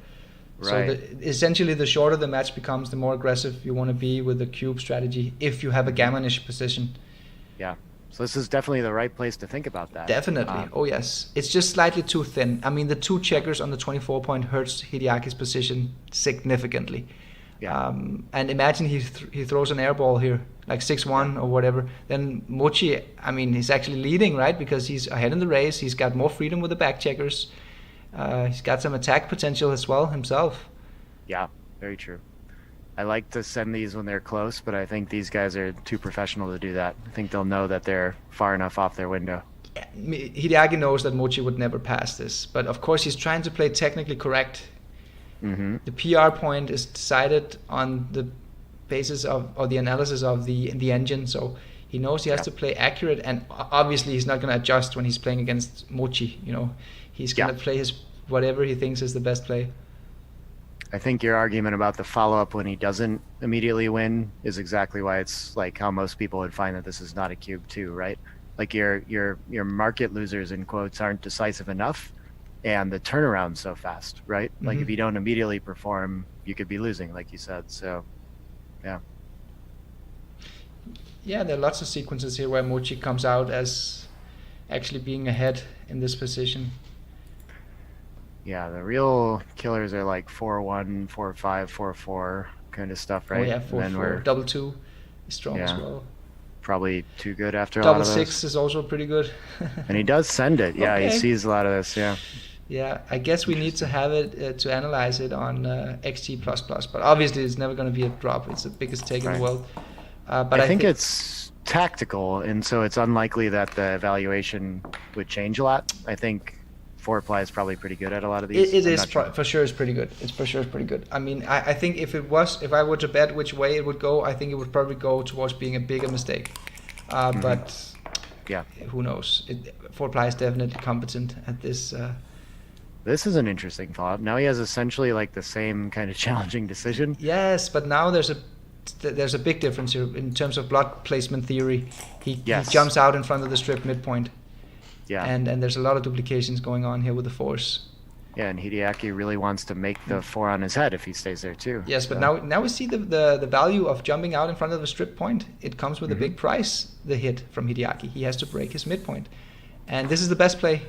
Right. So essentially, the shorter the match becomes, the more aggressive you want to be with the cube strategy if you have a gammonish position. Yeah. So this is definitely the right place to think about that. Definitely. Oh yes. It's just slightly too thin. I mean, the 2 checkers on the 24 point hurts Hideaki's position significantly. Yeah. And imagine he throws an air ball here, like 6-1 or whatever. Then Mochy, I mean, he's actually leading, right? Because he's ahead in the race. He's got more freedom with the back checkers. He's got some attack potential as well himself. Yeah, very true. I like to send these when they're close, but I think these guys are too professional to do that. I think they'll know that they're far enough off their window. Hideaki knows that Mochy would never pass this, but of course he's trying to play technically correct. Mm-hmm. The PR point is decided on the basis of, or the analysis of the engine, so he knows he has to play accurate, and obviously he's not going to adjust when he's playing against Mochy. You know, he's going to play his whatever he thinks is the best play. I think your argument about the follow-up when he doesn't immediately win is exactly why it's like how most people would find that this is not a cube too, right? Like your market losers in quotes aren't decisive enough, and the turnaround's so fast, right? Mm-hmm. Like if you don't immediately perform, you could be losing, like you said. So, yeah. Yeah, there are lots of sequences here where Mochy comes out as actually being ahead in this position. Yeah, the real killers are like 4-1, 4-5, 4-4 kind of stuff, right? Oh yeah, 4-4. Double 2 is strong as well. Probably too good after a Double lot of 6 is also pretty good. And he does send it. Yeah, Okay. He sees a lot of this. Yeah. Yeah, I guess we need to have it to analyze it on XG++, but obviously it's never going to be a drop. It's the biggest take in the world. But I think it's tactical, and so it's unlikely that the evaluation would change a lot. I think 4-ply is probably pretty good at a lot of these. It is for sure is pretty good. It's for sure is pretty good. I mean, I think if I were to bet which way it would go, I think it would probably go towards being a bigger mistake. But yeah, who knows? 4-ply is definitely competent at this. This is an interesting follow-up. Now he has essentially like the same kind of challenging decision. Yes, but now there's a big difference here in terms of block placement theory. He jumps out in front of the strip midpoint. Yeah. And there's a lot of duplications going on here with the force. Yeah, and Hideaki really wants to make the 4 on his head if he stays there too. Yes, but now we see the value of jumping out in front of the strip point. It comes with a big price, the hit from Hideaki. He has to break his midpoint. And this is the best play.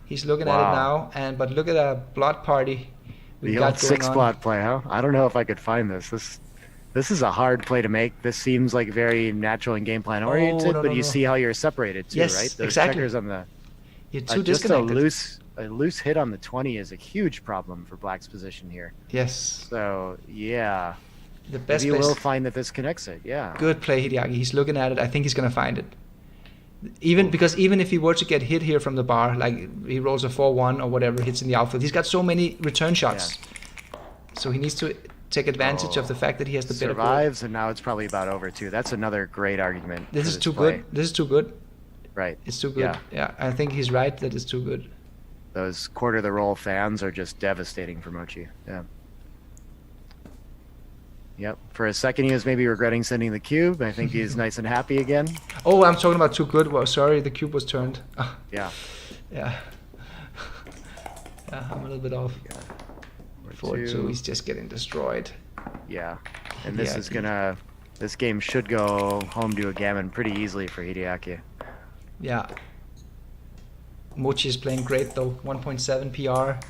He's looking at it now, but look at a blot party. The old 6 blot play, huh? I don't know if I could find this. This is a hard play to make. This seems like very natural and game plan oriented, but you see how you're separated too, right? Those checkers on the you're too disconnected. A loose hit on the 20 is a huge problem for Black's position here. Yes. So yeah, the best. You will find that this connects it. Yeah. Good play, Hideaki. He's looking at it. I think he's gonna find it. Even if he were to get hit here from the bar, like he rolls a 4-1 or whatever, hits in the outfield, he's got so many return shots. Yeah. So he needs to take advantage of the fact that he has the better board. Survives, and now it's probably about over too. That's another great argument. This is too good. This is too good. Right. It's too good. Yeah, I think he's right that it's too good. Those quarter the roll fans are just devastating for Mochy. Yeah. Yep. For a second, he was maybe regretting sending the cube. I think he's nice and happy again. Oh, I'm talking about too good. Well, sorry, the cube was turned. Yeah. Yeah. Yeah, I'm a little bit off. 4-2. He's just getting destroyed. Yeah. And this is gonna. This game should go home to a gammon pretty easily for Hideaki. Yeah. Mochy is playing great though. 1.7 PR.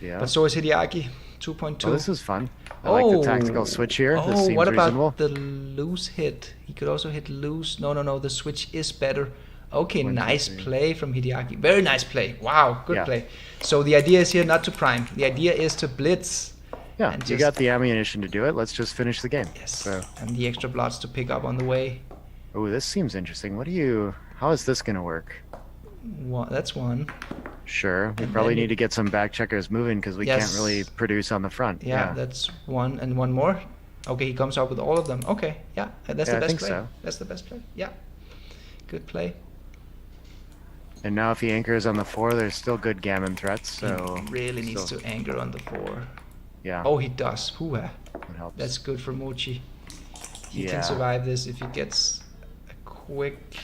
Yeah. But so is Hideaki. 2.2. Oh, this is fun. I like the tactical switch here. This seems what about reasonable. the loose hit? He could also hit loose. No. The switch is better. Okay, nice play from Hideaki. Very nice play. Wow, good play. So the idea is here not to prime. The idea is to blitz. Yeah, you got the ammunition to do it. Let's just finish the game. Yes. So. And the extra blots to pick up on the way. Oh, this seems interesting. How is this going to work? That's one. Sure. We probably need to get some back checkers moving because we can't really produce on the front. Yeah, that's one. And one more. Okay, he comes up with all of them. Okay, yeah, that's the best play. So. That's the best play. Yeah, good play. And now if he anchors on the 4, there's still good gammon threats. So he really needs to anchor on the 4. Yeah. Oh, he does. Hoo-ha. That helps. That's good for Mochy. He can survive this if he gets a quick...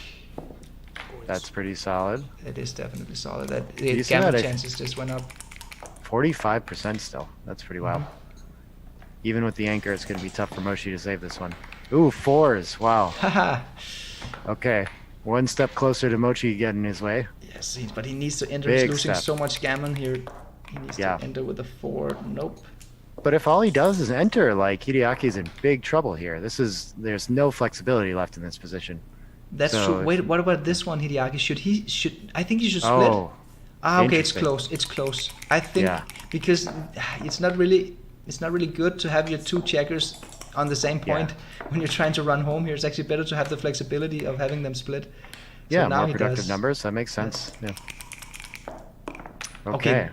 That's pretty solid. It is definitely solid. The gammon chances just went up. 45% still. That's pretty wild. Even with the anchor, it's going to be tough for Mochy to save this one. Ooh, 4s. Wow. Haha. Okay. One step closer to Mochy getting his way. Yes, but he needs to enter. He's losing so much gammon here. He needs to enter with a 4. Nope. But if all he does is enter, like, Hideaki's in big trouble here. There's no flexibility left in this position. That's So true. Wait, what about this one, Hideaki? I think he should split. Oh, Okay, it's interesting. close. It's close. I think Yeah. because it's not really good to have your two checkers on the same point when you're trying to run home here. It's actually better to have the flexibility of having them split. So Yeah, now more he productive does. numbers. That makes sense. Yeah. Okay. Okay.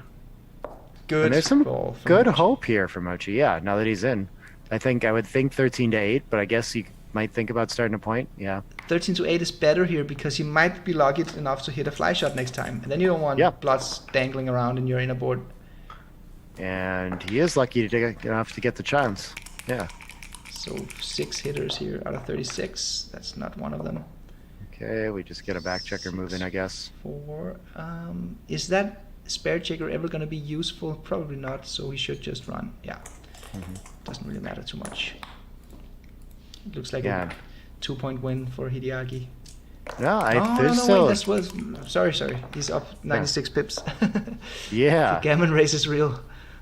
Good. And there's some call from good Mochi. hope here for Mochy. Yeah, now that he's in. I would think 13-8, but I guess you might think about starting a point. Yeah. 13-8 is better here because he might be lucky enough to hit a fly shot next time, and then you don't want Yeah. blots dangling around in your inner board. And he is lucky enough to get the chance. Yeah. So 6 hitters here out of 36. That's not one of them. Okay, we just get a back checker moving, I guess. 4. Is that spare checker ever going to be useful? Probably not, so he should just run. Yeah. Doesn't really matter too much. It looks like Yeah. a 2-point win for Hideaki. No, Wait, still. that's was. Sorry. He's up 96 pips. Yeah. The Gammon race is real.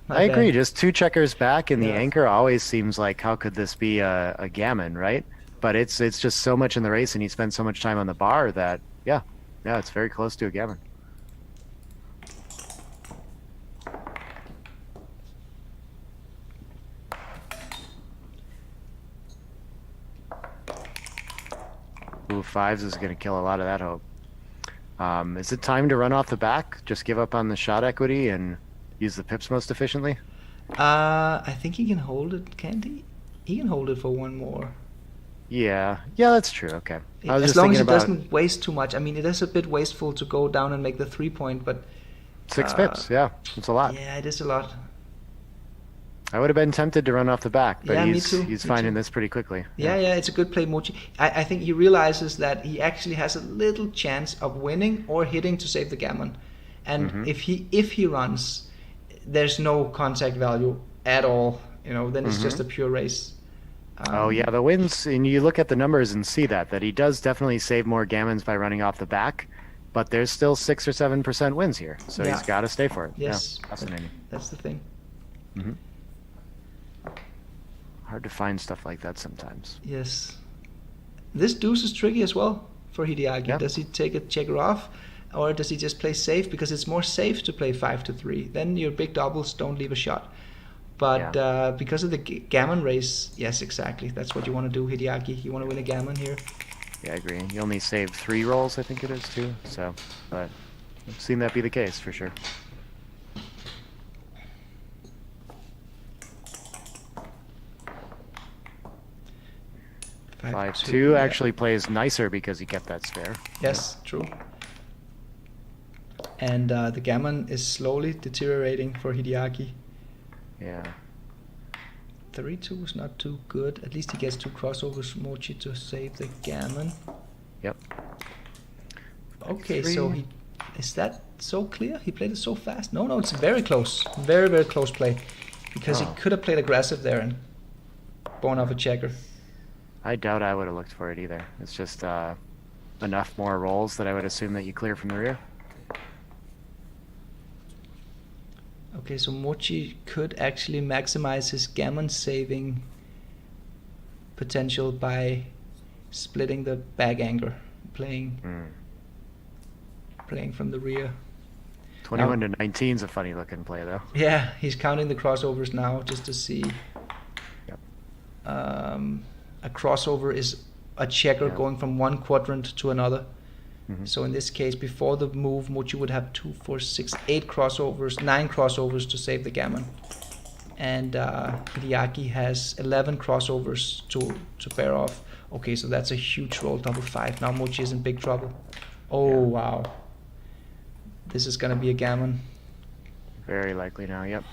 My I agree. bad. Just 2 checkers back, and the Yeah. anchor always seems like, how could this be a gammon, right? But it's just so much in the race, and he spent so much time on the bar that, yeah, it's very close to a gammon. Ooh, 5s is going to kill a lot of that hope. Is it time to run off the back? Just give up on the shot equity and use the pips most efficiently? I think he can hold it, can't he? He can hold it for one more. Yeah, that's true. Okay. I was As just long as thinking it about doesn't waste too much. I mean, it is a bit wasteful to go down and make the 3-point, but 6 pips. Yeah, it's a lot. yeah, it is a lot. I would have been tempted to run off the back, but Yeah, me he's too, he's me finding too. this pretty quickly. Yeah, it's a good play, Mochi. I think he realizes that he actually has a little chance of winning or hitting to save the gammon. And if he runs, there's no contact value at all. Then it's just a pure race. Oh yeah, the wins, and you look at the numbers and see that he does definitely save more gammons by running off the back, but there's still 6 or 7% wins here, so Yeah. he's got to stay for it. Yes, Yeah, fascinating. that's the thing. Hard to find stuff like that sometimes. Yes. This deuce is tricky as well for Hideaki. Yeah. Does he take a checker off, or does he just play safe? Because it's more safe to play 5-3. Then your big doubles don't leave a shot. But because of the gammon race, yes, exactly. That's what you want to do, Hideaki. You want to win a gammon here. Yeah, I agree. You only save 3 rolls, I think it is, too. So, but I've seen that be the case for sure. Five 2 yeah. actually plays nicer because he kept that spare. Yes, true. And the gammon is slowly deteriorating for Hideaki. Yeah. 3-2 is not too good. At least he gets 2 crossovers, Mochi, to save the gammon. Yep. Okay, 3. so is that so clear? He played it so fast. No, it's very close. Very, very close play. Because he could have played aggressive there and born off a checker. I doubt I would have looked for it either. It's just enough more rolls that I would assume that you clear from the rear. Okay, so Mochi could actually maximize his gammon saving potential by splitting the back anchor, playing from the rear. 21 to 19 is a funny looking play though. Yeah, he's counting the crossovers now just to see. Yep. A crossover is a checker going from one quadrant to another. So in this case, before the move, Mochi would have 2, 4, 6, 8 crossovers, 9 crossovers to save the gammon. And Hideaki has 11 crossovers to pair off. Okay, so that's a huge roll, double 5. Now Mochi is in big trouble. Oh, wow. This is going to be a gammon. Very likely now, yep.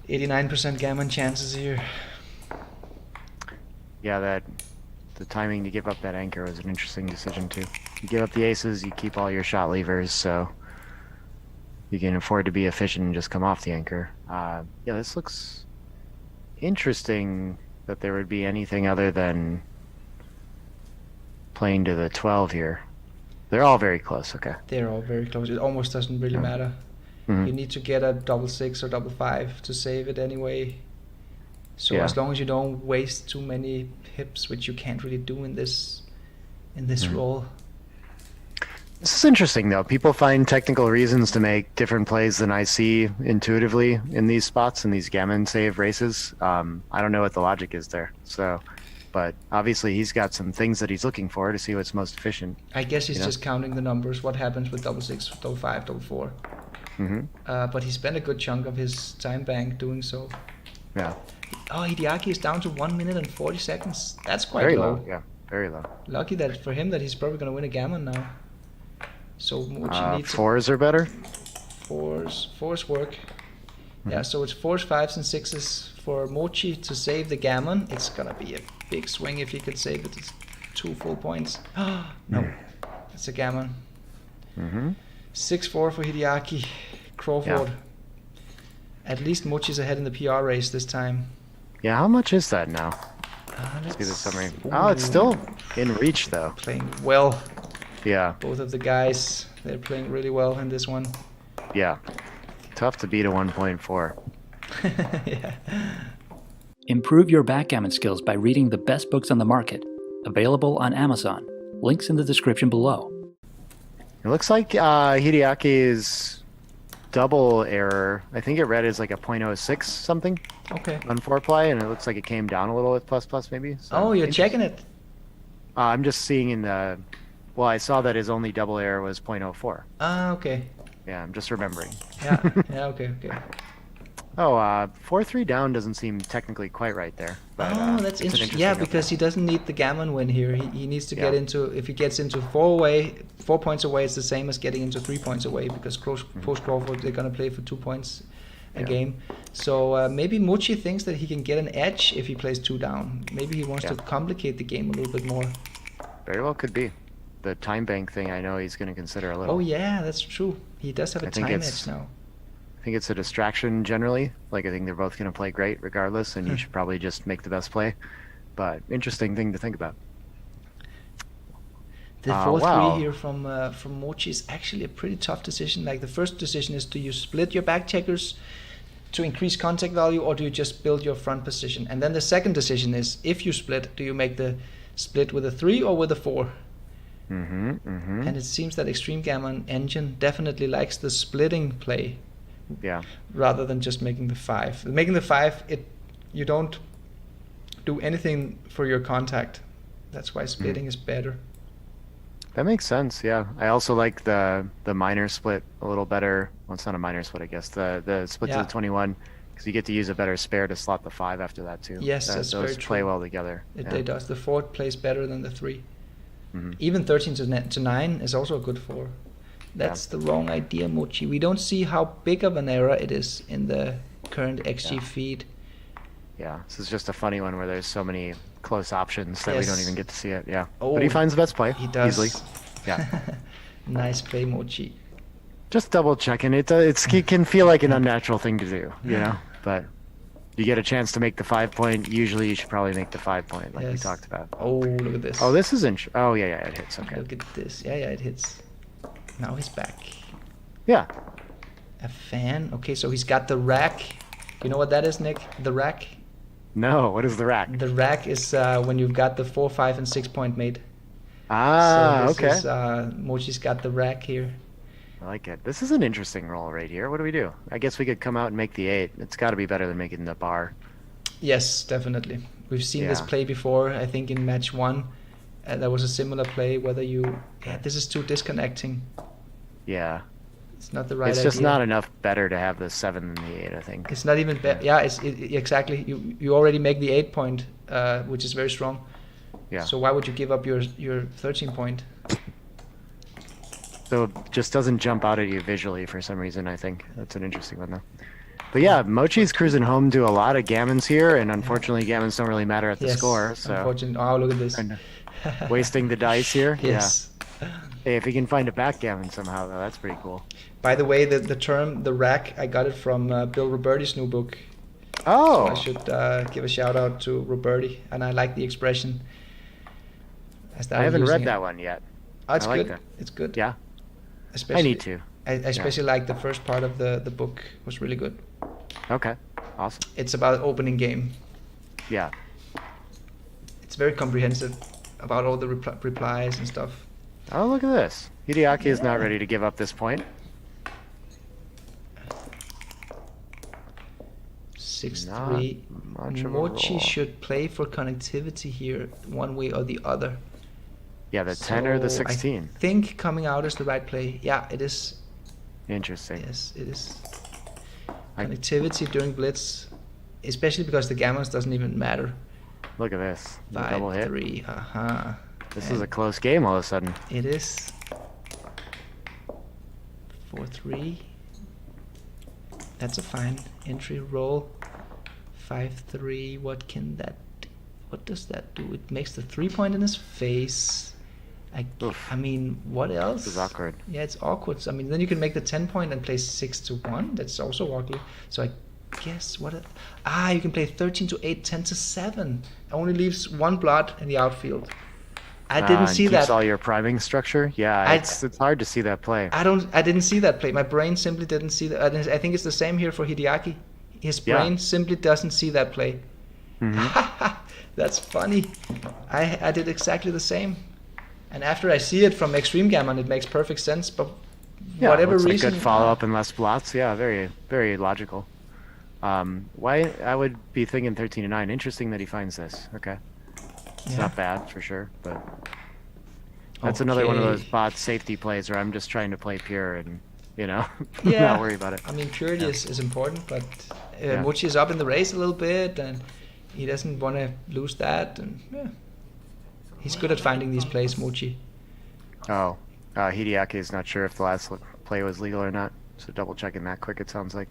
89% gammon chances here. Yeah, the timing to give up that anchor was an interesting decision too. You give up the aces, you keep all your shot levers, so you can afford to be efficient and just come off the anchor. Yeah, this looks interesting that there would be anything other than playing to the 12 here. They're all very close, okay. They're all very close. It almost doesn't really matter. You need to get a double 6 or double 5 to save it anyway. So as long as you don't waste too many hips, which you can't really do in this role. This is interesting, though. People find technical reasons to make different plays than I see intuitively in these spots, in these gammon save races. I don't know what the logic is there. So, but obviously he's got some things that he's looking for to see what's most efficient. I guess he's just counting the numbers. What happens with double six, double five, double four. But he spent a good chunk of his time bank doing so. Yeah. Oh, Hideaki is down to 1 minute and 40 seconds. That's quite Very low. low. Yeah, very low. Lucky that for him that he's probably going to win a gammon now. So Mochy needs fours are better. Fours work. Yeah, so it's 4s, 5s, and 6s for Mochy to save the gammon. It's gonna be a big swing if he could save it. It's 2 full points. No, it's a gammon. 6-4 for Hideaki. Crawford. At least Mochy's ahead in the PR race this time. Yeah, how much is that now? Let's get the summary. Oh, it's still in reach though. Playing well. Yeah. Both of the guys, they're playing really well in this one. Yeah. Tough to beat a 1.4. Yeah. Improve your backgammon skills by reading the best books on the market. Available on Amazon. Links in the description below. It looks like Hideaki's double error, I think it read as like a 0.06 something. Okay. On foreplay, and it looks like it came down a little with plus maybe. So oh, you're checking it? I'm just seeing in the... Well, I saw that his only double error was 0.04. Ah, okay. Yeah, I'm just remembering. Yeah, yeah, okay. Oh, 4-3 down doesn't seem technically quite right there. But, that's interesting. Yeah, because he doesn't need the gammon win here. He needs to get into... If he gets into 4 points away, it's the same as getting into 3 points away, because post Crawford, they're going to play for 2 points a game. So maybe Mochy thinks that he can get an edge if he plays 2 down. Maybe he wants to complicate the game a little bit more. Very well could be. The time bank thing, I know he's going to consider a little. Oh yeah, that's true. He does have a time edge now. I think it's a distraction generally. Like, I think they're both going to play great regardless, and you should probably just make the best play. But interesting thing to think about. The 4-3 here from Mochy is actually a pretty tough decision. Like, the first decision is, do you split your back checkers to increase contact value, or do you just build your front position? And then the second decision is, if you split, do you make the split with a 3 or with a 4? And it seems that Extreme Gammon Engine definitely likes the splitting play. Yeah. Rather than just making the 5. Making the 5, you don't do anything for your contact. That's why splitting is better. That makes sense. Yeah. I also like the minor split a little better. Well, it's not a minor split, I guess. The split to the 21, because you get to use a better spare to slot the 5 after that too. Yes, that's very true. Those play well together. It does. The 4 plays better than the 3. Even 13 to 9 is also a good 4. That's the wrong idea, Mochy. We don't see how big of an error it is in the current XG feed. Yeah, this is just a funny one where there's so many close options that we don't even get to see it. Yeah, oh, but he finds the best play. He does. Easily. Yeah. Nice play, Mochy. Just double checking. It can feel like an unnatural thing to do, you know, but you get a chance to make the 5 point. Usually you should probably make the 5 point like we talked about. Oh, look at this. Oh, this is oh yeah, it hits. Okay. Look at this. Yeah, it hits. Now he's back. Yeah. A fan. Okay, so he's got the rack. You know what that is, Nick? The rack? No, what is the rack? The rack is when you've got the 4, 5, and 6 point made. Ah, so okay. Mochy's got the rack here. I like it. This is an interesting roll right here. What do we do? I guess we could come out and make the 8. It's got to be better than making the bar. Yes, definitely. We've seen this play before. I think in match 1, there was a similar play. Whether you, this is too disconnecting. Yeah. It's not the right idea. It's just not enough better to have the 7 than the 8, I think. It's not even better. Yeah, exactly. You already make the 8 point, which is very strong. Yeah. So why would you give up your 13 point? So it just doesn't jump out at you visually for some reason, I think. That's an interesting one, though. But yeah, Mochy's cruising home to a lot of gammons here, and unfortunately gammons don't really matter at the score. So unfortunately. Oh, look at this. Wasting the dice here. Yes. Yeah. Hey, if he can find a backgammon somehow, though, that's pretty cool. By the way, the term, the rack, I got it from Bill Roberti's new book. Oh! So I should give a shout out to Roberti, and I like the expression. I haven't read that one yet. Oh, it's I like good. that. It's good. Yeah. Especially, I need to. I especially like the first part of the book. Was really good. Okay. Awesome. It's about opening game. Yeah. It's very comprehensive about all the replies and stuff. Oh, look at this. Hideaki is not ready to give up this point. 6-3. Mochy should play for connectivity here, one way or the other. Yeah, the 10 or the 16. I think coming out is the right play. Yeah, it is. Interesting. Yes, it is. Connectivity during blitz, especially because the gammons doesn't even matter. Look at this. The double hit. 5-3. This is a close game all of a sudden. It is. 4-3. That's a fine entry roll. 5-3. What does that do? It makes the 3-point in his face. I mean, what else? This is awkward. Yeah, it's awkward. I mean, then you can make the 10-point and play 6-1. That's also awkward. So I guess you can play 13-8, 10-7. Only leaves one blot in the outfield. I didn't see that. Keeps all your priming structure. Yeah, it's hard to see that play. I didn't see that play. My brain simply didn't see that. I think it's the same here for Hideaki. His brain simply doesn't see that play. That's funny. I did exactly the same. And after I see it from Extreme Gammon, it makes perfect sense. But whatever reason, like good follow up and less blots. Yeah, very very logical. Why I would be thinking 13-9. Interesting that he finds this. Okay. It's not bad for sure, but that's another one of those bot safety plays where I'm just trying to play pure and, not worry about it. I mean, purity is important, but Mochy is up in the race a little bit, and he doesn't want to lose that. And he's good at finding these plays, Mochy. Oh, Hideaki is not sure if the last play was legal or not, so double checking that quick. It sounds like,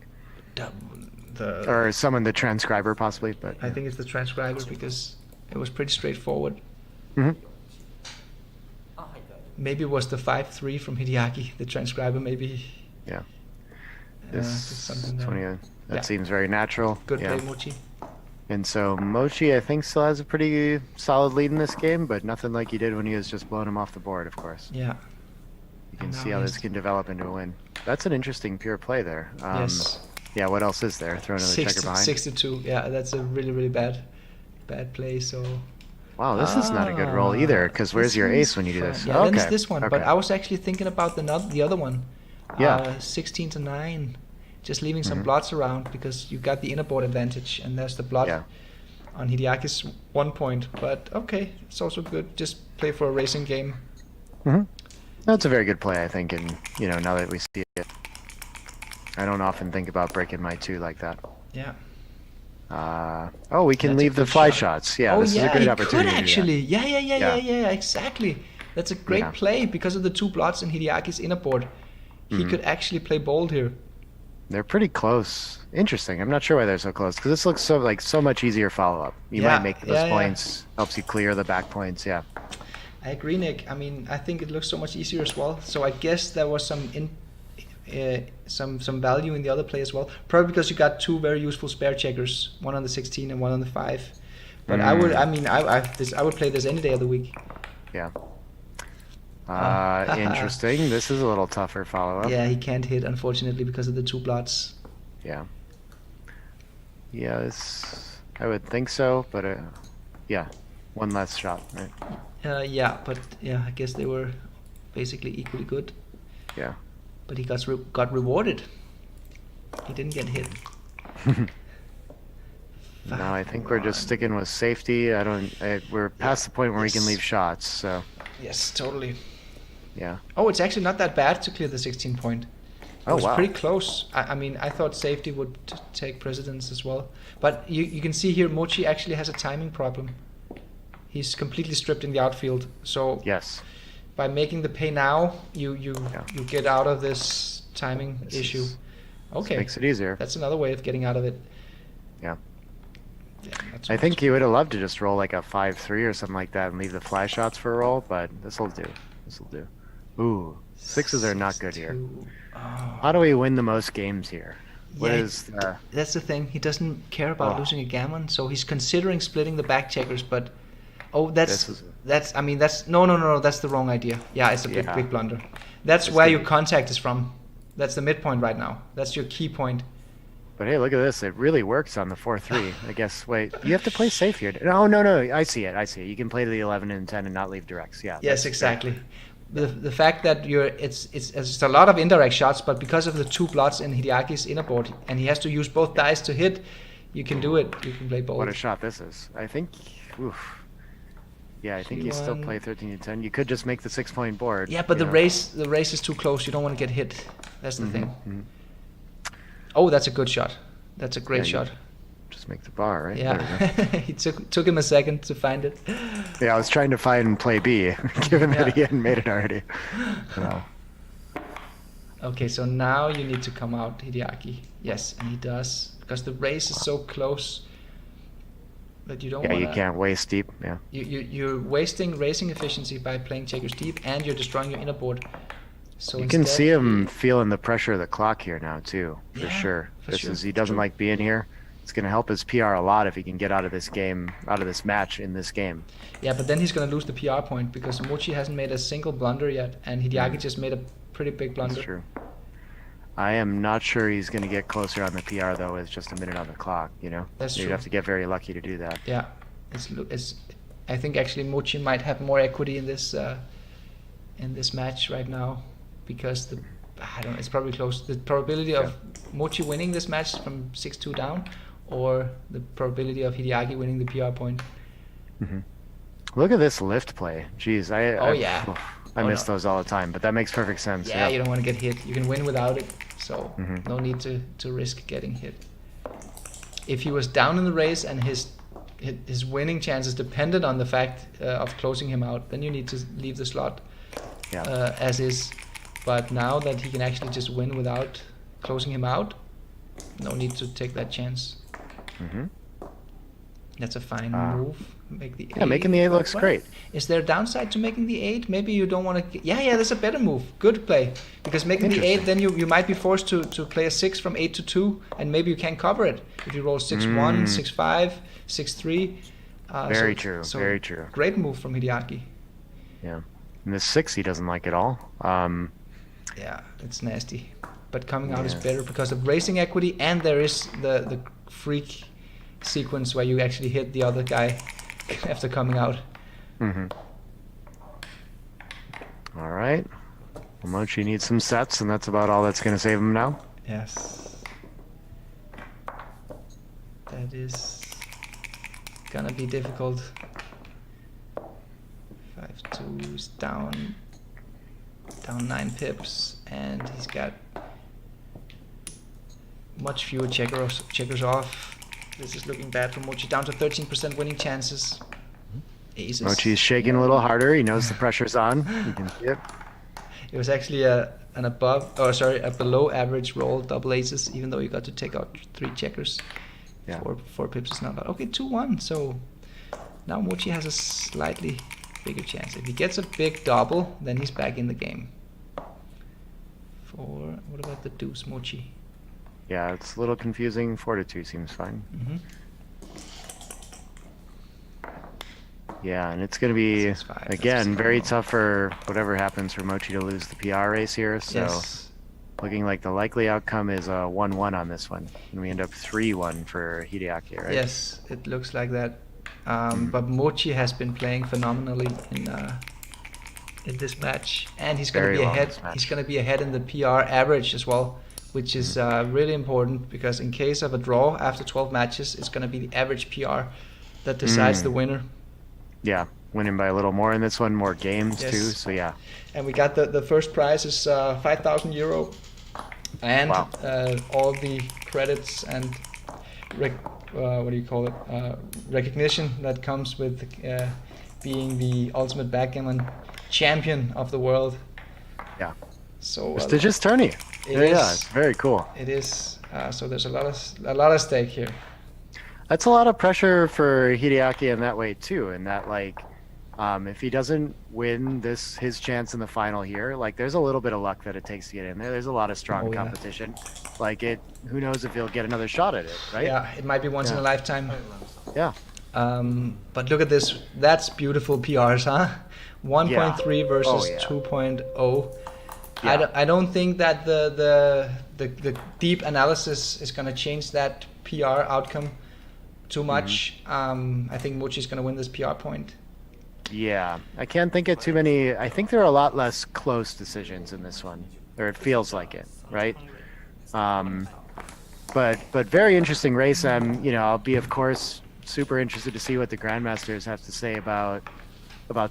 or someone the transcriber possibly, but I think it's the transcriber because it was pretty straightforward. Maybe it was the 5-3 from Hideaki, the transcriber maybe. Yeah. That seems very natural. Good play, Mochy. And so Mochy, I think, still has a pretty solid lead in this game, but nothing like he did when he was just blowing him off the board, of course. Yeah. You can see how this can develop into a win. That's an interesting pure play there. Yes. Yeah, what else is there? Throw another checker behind. 62. Yeah, that's a really, really bad play. So. Wow, this is not a good roll either, because where's your ace when you do this? Yeah, then it's this one. But I was actually thinking about the other one. 16-9. Just leaving some blots around because you got the inner board advantage, and there's the blot on Hideaki's 1 point. But okay, it's also good. Just play for a racing game. That's a very good play, I think, and now that we see it, I don't often think about breaking my 2 like that. Yeah. We can leave the fly shots. Yeah, this is a great opportunity. Could actually. Yeah, exactly. That's a great play because of the 2 blots in Hideaki's inner board. He could actually play bold here. They're pretty close. Interesting. I'm not sure why they're so close because this looks so much easier follow up. You might make those points. Helps you clear the back points. Yeah. I agree, Nick. I mean, I think it looks so much easier as well. So I guess there was some value in the other play as well. Probably because you got 2 very useful spare checkers, one on the 16 and one on the 5. But I would play this any day of the week. Yeah. Interesting. This is a little tougher follow-up. Yeah, he can't hit, unfortunately, because of the 2 blots. Yeah. Yeah, I would think so, but one less shot, right? I guess they were basically equally good. Yeah. But he got rewarded. He didn't get hit. No, I think we're just sticking with safety. We're past the point where we can leave shots, so. Yes, totally. Yeah. Oh, it's actually not that bad to clear the 16 point. It was pretty close. I mean, I thought safety would take precedence as well. But you can see here, Mochy actually has a timing problem. He's completely stripped in the outfield. So by making the pay now, you get out of this timing issue. Okay. Makes it easier. That's another way of getting out of it. Yeah. I think he would have loved to just roll like a 5-3 or something like that and leave the fly shots for a roll, but this'll do. Ooh, 6s are not good here. How do we win the most games here? That's the thing. He doesn't care about losing a gammon, so he's considering splitting the back checkers, but that's the wrong idea. Yeah, it's a big blunder. That's where your contact is from. That's the midpoint right now. That's your key point. But hey, look at this. It really works on the 4-3. I guess, wait, you have to play safe here. No. I see it. You can play the 11 and 10 and not leave directs. Yeah. Yes, exactly. The fact that it's a lot of indirect shots, but because of the 2 blots in Hideaki's inner board, and he has to use both dice to hit, you can do it. You can play both. What a shot this is. I think, yeah, I think you still play 13 and 10. You could just make the 6-point board. Yeah, but the race is too close. You don't want to get hit. That's the thing. Oh, that's a good shot. That's a great shot. Just make the bar, right? Yeah, he took him a second to find it. Yeah, I was trying to find play B, given that he hadn't made it already. So. Okay, so now you need to come out, Hideaki. Yes, and he does, because the race is so close that you don't want to... Yeah, you can't waste deep, yeah. You're wasting racing efficiency by playing checkers deep, and you're destroying your inner board. So you can see him feeling the pressure of the clock here now, too, for sure. He doesn't like being here. It's going to help his PR a lot if he can get out of this game, out of this match in this game. Yeah, but then he's going to lose the PR point because Mochy hasn't made a single blunder yet, and Hideaki just made a pretty big blunder. That's true. I am not sure he's going to get closer on the PR, though, with just a minute on the clock, you know? That's true. You'd have to get very lucky to do that. Yeah. I think actually Mochy might have more equity in this match right now because it's probably close. The probability of Mochy winning this match from 6-2 down, or the probability of Hideaki winning the PR point. Look at this lift play. Jeez, I miss those all the time, but that makes perfect sense. Yeah, you don't want to get hit. You can win without it, so no need to risk getting hit. If he was down in the race and his winning chances depended on the fact of closing him out, then you need to leave the slot as is. But now that he can actually just win without closing him out, no need to take that chance. That's a fine move. Make the 8. Making the 8 looks great. Is there a downside to making the 8? Maybe you don't want to... Yeah, that's a better move. Good play. Because making the 8, then you might be forced to play a 6 from 8 to 2, and maybe you can't cover it. If you roll 6-1, 6-5, 6-3. Very true, very true. Great move from Hideaki. Yeah. And the 6 he doesn't like at all. Yeah, it's nasty. But coming out is better because of racing equity, and there is the freak sequence where you actually hit the other guy after coming out. All right. Well, Mochy needs some sets, and that's about all that's going to save him now. Yes. That is gonna be difficult. 5-2 is down 9 pips, and he's got much fewer checkers off. This is looking bad for Mochy. Down to 13% winning chances. Aces. Mochi's shaking a little harder. He knows the pressure's on. You can see it. It was actually a below average roll, double aces, even though you got to take out 3 checkers. Yeah. 4 pips is not bad. Okay, 2-1. So now Mochy has a slightly bigger chance. If he gets a big double, then he's back in the game. What about the deuce, Mochy? Yeah, it's a little confusing. 4-2 seems fine. Yeah, and it's going to be, 6-5, again, very tough for whatever happens for Mochy to lose the PR race here. So looking like the likely outcome is a 1-1 on this one. And we end up 3-1 for Hideaki, right? Yes, it looks like that. But Mochy has been playing phenomenally in this match. And he's going to be ahead. He's going to be ahead in the PR average as well, which is really important because in case of a draw after 12 matches, it's going to be the average PR that decides the winner. Yeah, winning by a little more in this one, more games too, so yeah. And we got the first prize is €5,000 and all the credits and recognition that comes with being the ultimate backgammon champion of the world. Yeah. So prestigious tourney. It's very cool. It is. So there's a lot of stake here. That's a lot of pressure for Hideaki in that way too, in that like if he doesn't win his chance in the final here, like there's a little bit of luck that it takes to get in there. There's a lot of strong competition. Like who knows if he'll get another shot at it, right? Yeah, it might be once in a lifetime. Yeah. But look at this. That's beautiful PRs, huh? 1.3 versus 2.0. Yeah. I don't think that the the deep analysis is going to change that PR outcome too much. I think Mochi's going to win this PR point. Yeah, I can't think of too many. I think there are a lot less close decisions in this one, or it feels like it, right? But very interesting race. I'll be, of course, super interested to see what the Grandmasters have to say about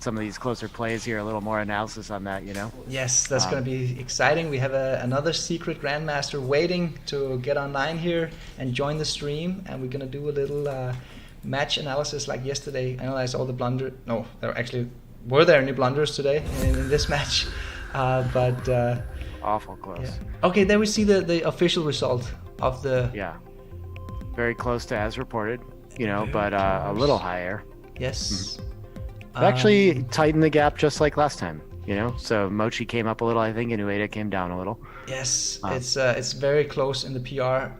some of these closer plays here. A little more analysis on that, Yes, that's going to be exciting. We have another secret Grandmaster waiting to get online here and join the stream, and we're going to do a little match analysis like yesterday. Analyze all the blunders. No, were there any blunders today in this match? But awful close. Yeah. Okay, there we see the official result of the. Yeah, very close to as reported, but a little higher. Yes. It actually tightened the gap just like last time, So Mochy came up a little, I think, and Ueda came down a little. Yes, it's very close in the PR.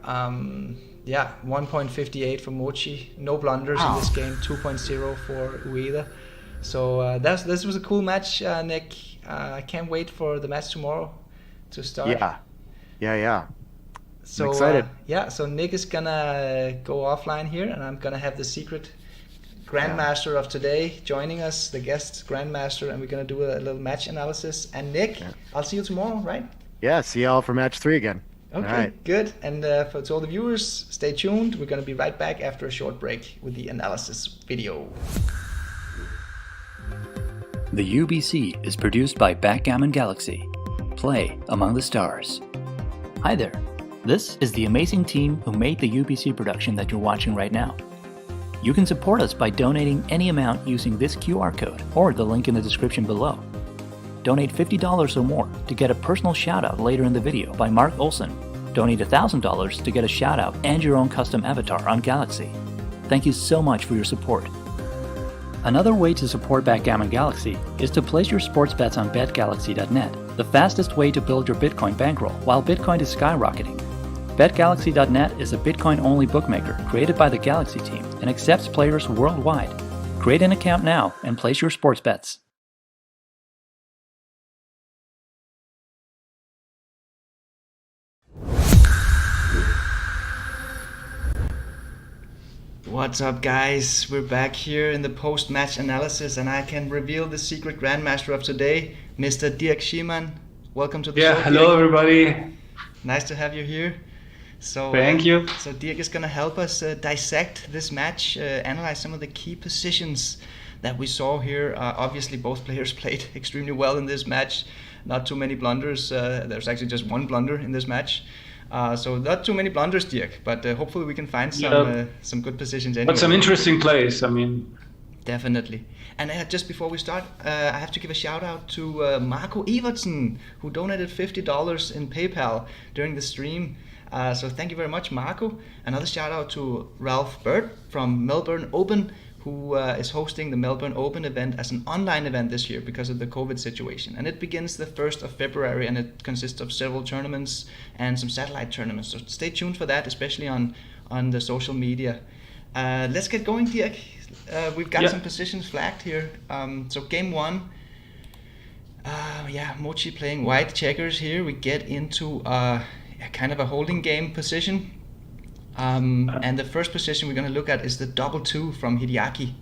1.58 for Mochy. No blunders in this game. 2.0 for Ueda. So this was a cool match, Nick. I can't wait for the match tomorrow to start. Yeah. So, I'm excited. So Nick is gonna go offline here, and I'm gonna have the secret Grandmaster of today joining us, the guest Grandmaster, and we're gonna do a little match analysis. And Nick, I'll see you tomorrow, right? Yeah, see y'all for match 3 again. Okay, all right. Good. And to all the viewers, stay tuned. We're gonna be right back after a short break with the analysis video. The UBC is produced by Backgammon Galaxy. Play among the stars. Hi there. This is the amazing team who made the UBC production that you're watching right now. You can support us by donating any amount using this QR code or the link in the description below. Donate $50 or more to get a personal shout-out later in the video by Marc Olsen. Donate $1,000 to get a shout-out and your own custom avatar on Galaxy. Thank you so much for your support. Another way to support Backgammon Galaxy is to place your sports bets on betgalaxy.net, the fastest way to build your Bitcoin bankroll while Bitcoin is skyrocketing. BetGalaxy.net is a Bitcoin-only bookmaker created by the Galaxy team and accepts players worldwide. Create an account now and place your sports bets. What's up, guys? We're back here in the post-match analysis, and I can reveal the secret Grandmaster of today, Mr. Dirk Schiemann. Welcome to the show. Yeah, hello everybody. Nice to have you here. So thank you. So Dirk is going to help us dissect this match, analyze some of the key positions that we saw here. Obviously, both players played extremely well in this match. Not too many blunders. There's actually just one blunder in this match. So not too many blunders, Dirk, but hopefully we can find some good positions anyway. But some interesting plays, Definitely. And just before we start, I have to give a shout out to Marco Evertsen, who donated $50 in PayPal during the stream. So thank you very much, Marco. Another shout out to Ralph Bird from Melbourne Open, who is hosting the Melbourne Open event as an online event this year because of the COVID situation. And it begins the 1st of February, and it consists of several tournaments and some satellite tournaments. So stay tuned for that, especially on the social media. Let's get going, Dirk. We've got some positions flagged here. So game 1, Mochy playing white checkers here. We get into kind of a holding game position. And the first position we're going to look at is the double 2 from Hideaki.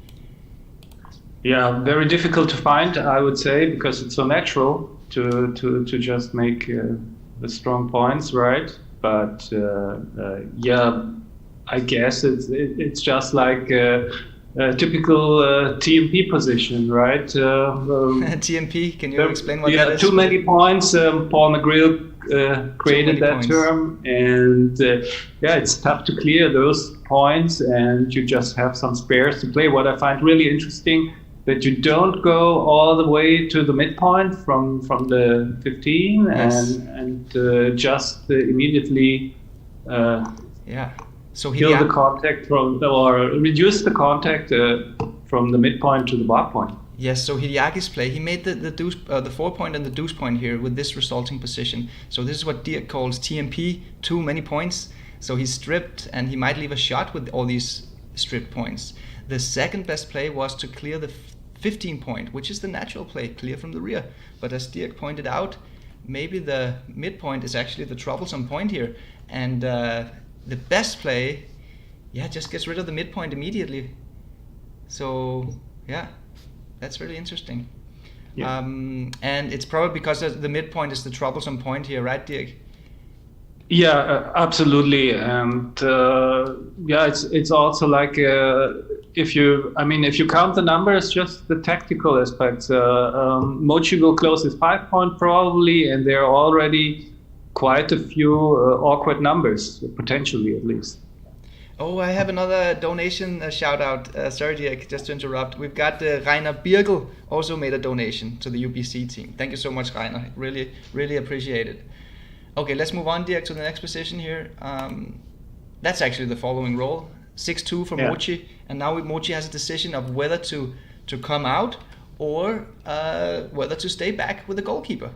Yeah, very difficult to find, I would say, because it's so natural to just make the strong points, right? But I guess it's just like a typical TMP position, right? TMP, can you explain what that is? Too many points. Paul McGreal created that term, and it's tough to clear those points, and you just have some spares to play. What I find really interesting, that you don't go all the way to the midpoint from the 15, and just immediately so kill the contact or reduce the contact from the midpoint to the bar point. Yes, so Hideaki's play, he made the 4 point and the deuce point here with this resulting position. So this is what Dirk calls TMP, too many points. So he's stripped, and he might leave a shot with all these stripped points. The second best play was to clear the 15 point, which is the natural play, clear from the rear. But as Dirk pointed out, maybe the midpoint is actually the troublesome point here, and the best play, just gets rid of the midpoint immediately. So yeah, that's really interesting. Yeah. And it's probably because the midpoint is the troublesome point here, right, Dirk? Yeah, absolutely, and it's also like if you count the numbers, just the tactical aspects. Mochy will close his 5-point probably, and there are already quite a few awkward numbers, potentially at least. Oh, I have another donation shout out. Sorry, Dirk, just to interrupt. We've got Rainer Birgel also made a donation to the UBC team. Thank you so much, Rainer. Really, really appreciate it. Okay, let's move on, Dirk, to the next position here. That's actually the following roll. 6-2 for Mochy, and now Mochy has a decision of whether to come out or whether to stay back with the goalkeeper.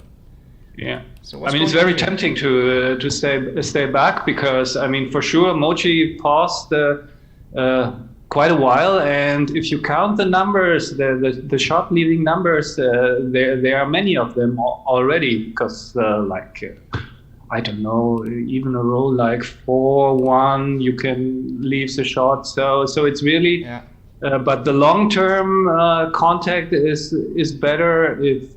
Yeah, so it's very tempting to stay back, because for sure Mochy paused quite a while, and if you count the numbers, the shot leading numbers, there are many of them already, because I don't know, even a roll like 4-1, you can leave the shot. So it's really, but the long-term contact is better. If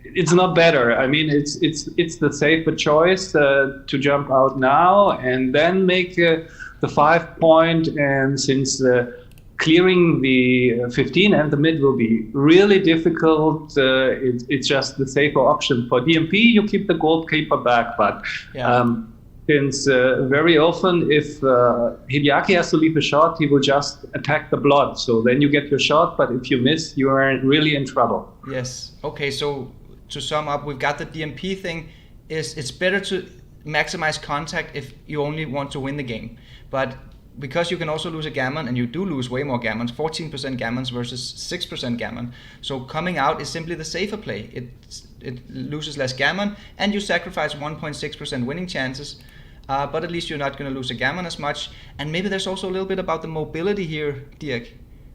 it's not better, it's the safer choice to jump out now and then make the 5-point. And since clearing the 15 and the mid will be really difficult, it's just the safer option. For DMP, you keep the goalkeeper back, but since very often if Hideaki has to leave a shot, he will just attack the blot. So then you get your shot, but if you miss, you are really in trouble. Yes. Okay, so to sum up, we've got the DMP thing. It's better to maximize contact if you only want to win the game. But because you can also lose a gammon, and you do lose way more gammons, 14% gammons versus 6% gammon. So coming out is simply the safer play. It loses less gammon, and you sacrifice 1.6% winning chances, but at least you're not going to lose a gammon as much. And maybe there's also a little bit about the mobility here, Dirk,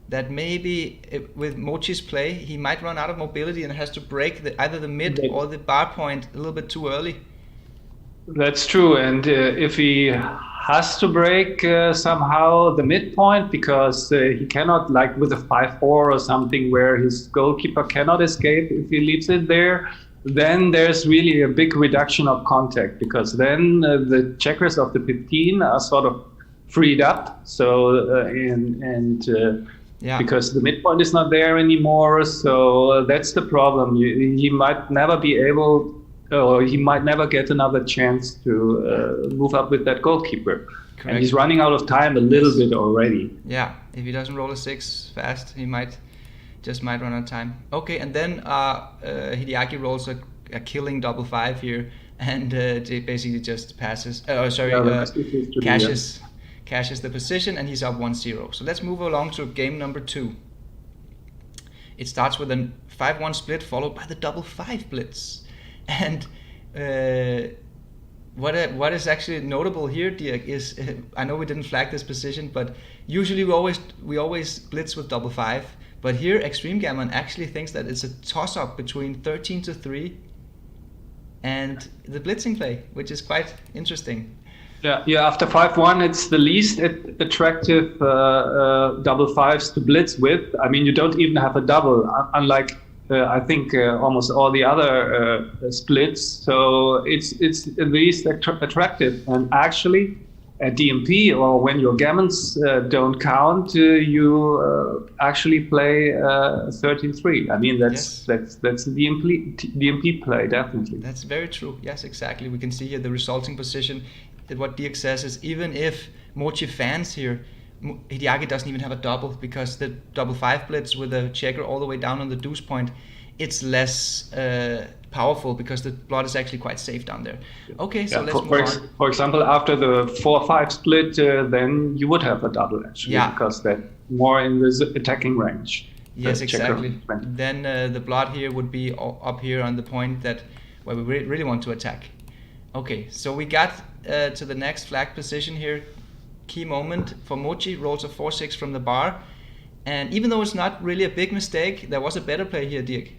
that maybe with Mochy's play, he might run out of mobility and has to break either the mid or the bar point a little bit too early. That's true, and if he has to break somehow the midpoint, because he cannot, like with a 5-4 or something where his goalkeeper cannot escape if he leaves it there, then there's really a big reduction of contact, because then the checkers of the 15 are sort of freed up. So because the midpoint is not there anymore, so that's the problem. He might never be able, or he might never get another chance to move up with that goalkeeper. Correct. And he's running out of time a little bit already. Yeah, if he doesn't roll a 6 fast, he might run out of time. Okay, and then Hideaki rolls a killing double 5 here, and basically just passes. Cashes the position, and he's up 1-0. So let's move along to game number 2. It starts with a 5-1 split followed by the double 5 blitz. And what is actually notable here, Dirk, is I know we didn't flag this position, but usually we always blitz with double 5. But here, Extreme Gammon actually thinks that it's a toss-up between 13-3 and the blitzing play, which is quite interesting. Yeah. After 5-1, it's the least attractive double 5s to blitz with. You don't even have a double, unlike I think almost all the other splits. So it's the least attractive. And actually, at DMP, or when your gammons don't count, you actually play 13-3. That's the DMP play, definitely. That's very true. Yes, exactly. We can see here the resulting position. That what Dirk says is, even if Mochy fans here, Hideaki doesn't even have a double, because the double 5 blitz with a checker all the way down on the deuce point, it's less powerful because the blot is actually quite safe down there. Okay, so let's move on. For example, after the 4-5 split, then you would have a double actually, because that's more in the attacking range. Yes, exactly. Then the blot here would be up here on the point where we really want to attack. Okay, so we got to the next flag position here. Key moment for Mochy, rolls a 4-6 from the bar. And even though it's not really a big mistake, there was a better play here, Dirk.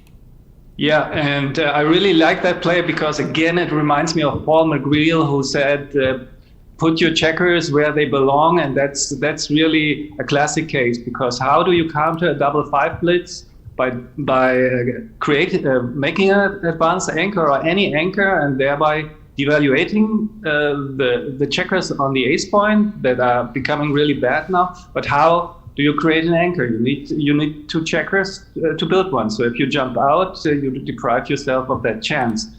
Yeah, and I really like that play because, again, it reminds me of Paul McGreal, who said, put your checkers where they belong. And that's really a classic case, because how do you counter a double 5 blitz? By making an advanced anchor or any anchor, and thereby devaluating the checkers on the ace point that are becoming really bad now. But how do you create an anchor? You need 2 checkers to build one. So if you jump out, you deprive yourself of that chance.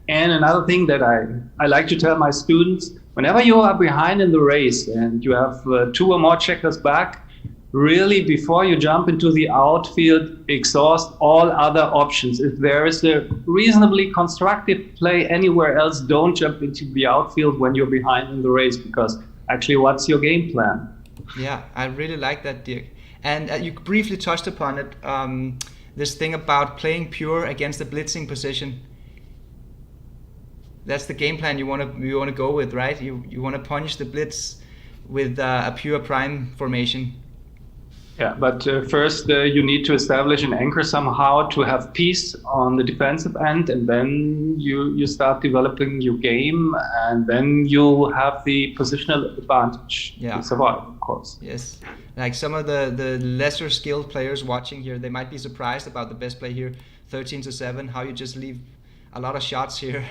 And another thing that I like to tell my students, whenever you are behind in the race and you have 2 or more checkers back, really, before you jump into the outfield, exhaust all other options. If there is a reasonably constructive play anywhere else, don't jump into the outfield when you're behind in the race, because actually, what's your game plan? Yeah, I really like that, Dirk. And you briefly touched upon it, this thing about playing pure against the blitzing position. That's the game plan you want to go with, right? You want to punish the blitz with a pure prime formation. Yeah, but first you need to establish an anchor somehow to have peace on the defensive end, and then you start developing your game, and then you have the positional advantage to survive, of course. Yes, like some of the lesser skilled players watching here, they might be surprised about the best play here, 13-7, how you just leave a lot of shots here.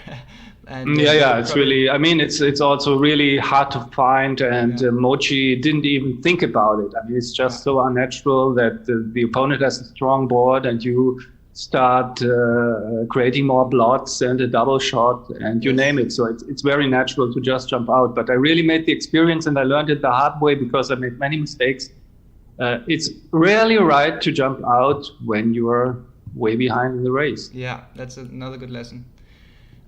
And it's really, I mean, it's also really hard to find, and Mochy didn't even think about it. I mean, it's just so unnatural that the opponent has a strong board and you start creating more blots and a double shot and you name it. So it's very natural to just jump out. But I really made the experience, and I learned it the hard way because I made many mistakes. It's rarely right to jump out when you're way behind in the race. Yeah, that's another good lesson.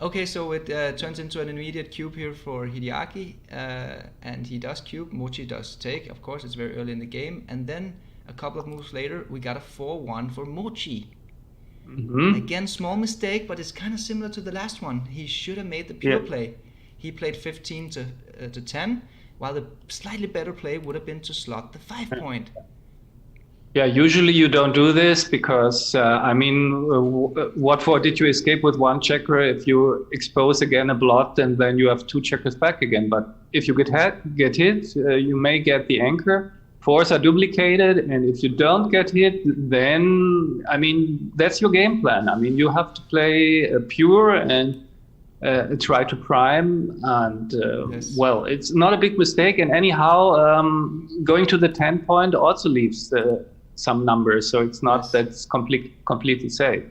Okay, so it turns into an immediate cube here for Hideaki, and he does cube. Mochy does take, of course, it's very early in the game. And then a couple of moves later, we got a 4-1 for Mochy. Mm-hmm. Again, small mistake, but it's kind of similar to the last one. He should have made the pure play. He played 15-10, while the slightly better play would have been to slot the 5 point. Yeah, usually you don't do this because, what for did you escape with 1 checker if you expose again a blot and then you have 2 checkers back again? But if you get hit, you may get the anchor. 4s are duplicated, and if you don't get hit, then, that's your game plan. You have to play pure and try to prime, and well, it's not a big mistake. And anyhow, going to the 10 point also leaves some numbers, so it's not that's completely safe.